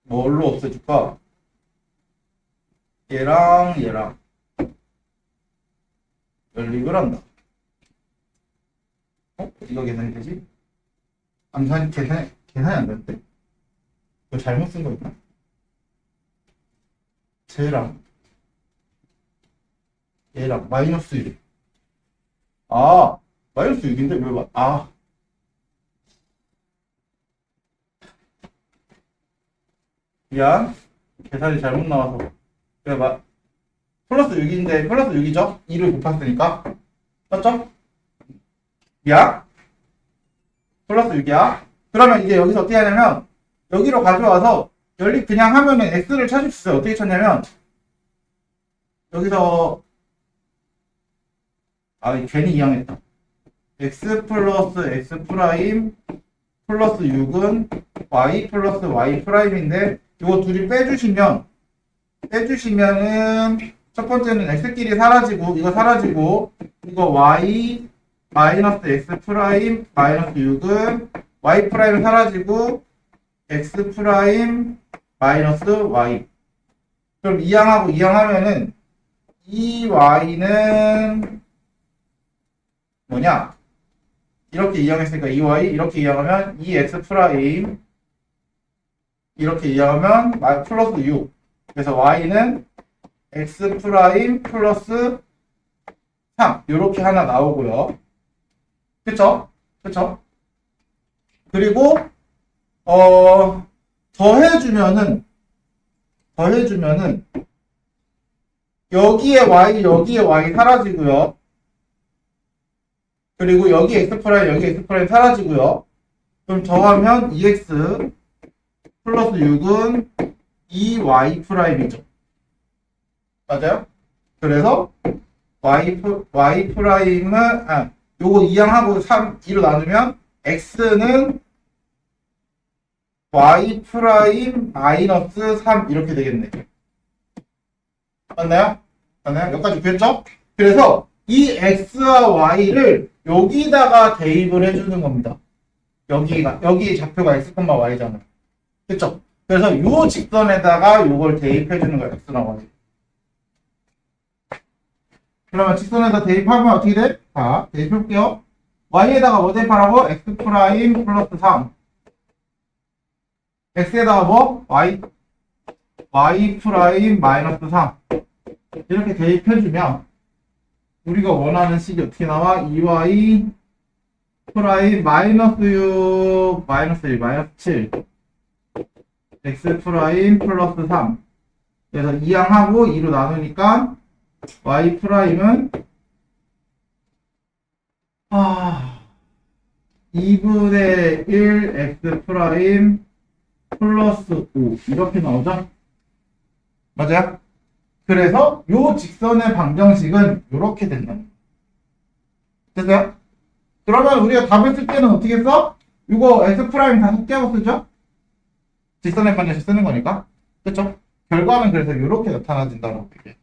뭘로 없애줄까? 얘랑 얘랑 연립을 한다. 이거 계산이 되지? 계산이 안 되는데? 이거 잘못 쓴 거 있나? 쟤랑 얘랑 마이너스 1. 마이너스 6인데 왜 미안. 계산이 잘못 나와서. 그래, 플러스 6인데, 플러스 6이죠? 2를 곱했으니까. 맞죠? 미안. 플러스 6이야. 그러면 이제 여기서 어떻게 하냐면, 여기로 가져와서, 연립 그냥 하면은 x를 찾을 수 있어요. 어떻게 찾냐면, 여기서, 괜히 이항했다. x 플러스 x 프라임 플러스 6은 y 플러스 y 프라임인데, 이거 둘이 빼주시면은, 첫 번째는 x끼리 사라지고, 이거 사라지고, 이거 y 마이너스 x 프라임 마이너스 6은 y 프라임 사라지고, x 프라임 마이너스 y. 그럼 이항하고 이항하면은, 이 y는 뭐냐? 이렇게 이항했으니까 이 y, 이렇게 이항하면 이 x 프라임, 이렇게 이항하면 플러스 6. 그래서 y는 x 프라임 플러스 3 이렇게 하나 나오고요. 그쵸? 그쵸? 그리고 더해주면은 여기에 y 사라지고요. 그리고 여기 x 프라임 여기 x 프라임 사라지고요. 그럼 더하면 2x 플러스 6은 2y 프라임이죠. 맞아요? 그래서 y 프라임은 요거 2항하고 2로 나누면 x는 y 프라임 마이너스 3 이렇게 되겠네. 맞나요? 여기까지 구했죠? 그래서 이 x와 y를 여기다가 대입을 해주는 겁니다. 여기 좌표가 x, y잖아요. 그쵸? 그래서 요 직선에다가 요걸 대입해주는 거예요. x랑 y. 그러면 직선에다 대입하면 어떻게 돼? 자, 대입해볼게요. y에다가 뭐 대입하라고? x 프라임 플러스 3. x에다가 뭐? y 프라임 마이너스 3. 이렇게 대입해주면 우리가 원하는 식이 어떻게 나와? 2y 프라임 마이너스 6 마이너스 1 마이너스 7 x 프라임 플러스 3. 그래서 2항하고 2로 나누니까 y 프라임은 2분의 1 x 프라임 플러스 5 이렇게 나오죠? 맞아요? 그래서 요 직선의 방정식은 이렇게 된다. 됐어요? 그러면 우리가 답을 쓸 때는 어떻게 써? 이거 x 프라임 다 섞여서 쓰죠? 직선의 방정식 쓰는 거니까. 그쵸? 결과는 그래서 이렇게 나타나진다고 이게.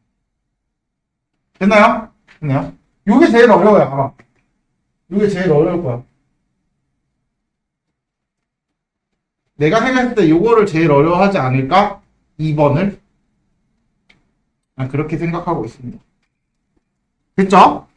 됐나요? 됐나요? 요게 제일 어려워요, 아마. 요게 제일 어려울 거야. 내가 생각했을 때 요거를 제일 어려워하지 않을까? 2번을. 그렇게 생각하고 있습니다. 됐죠?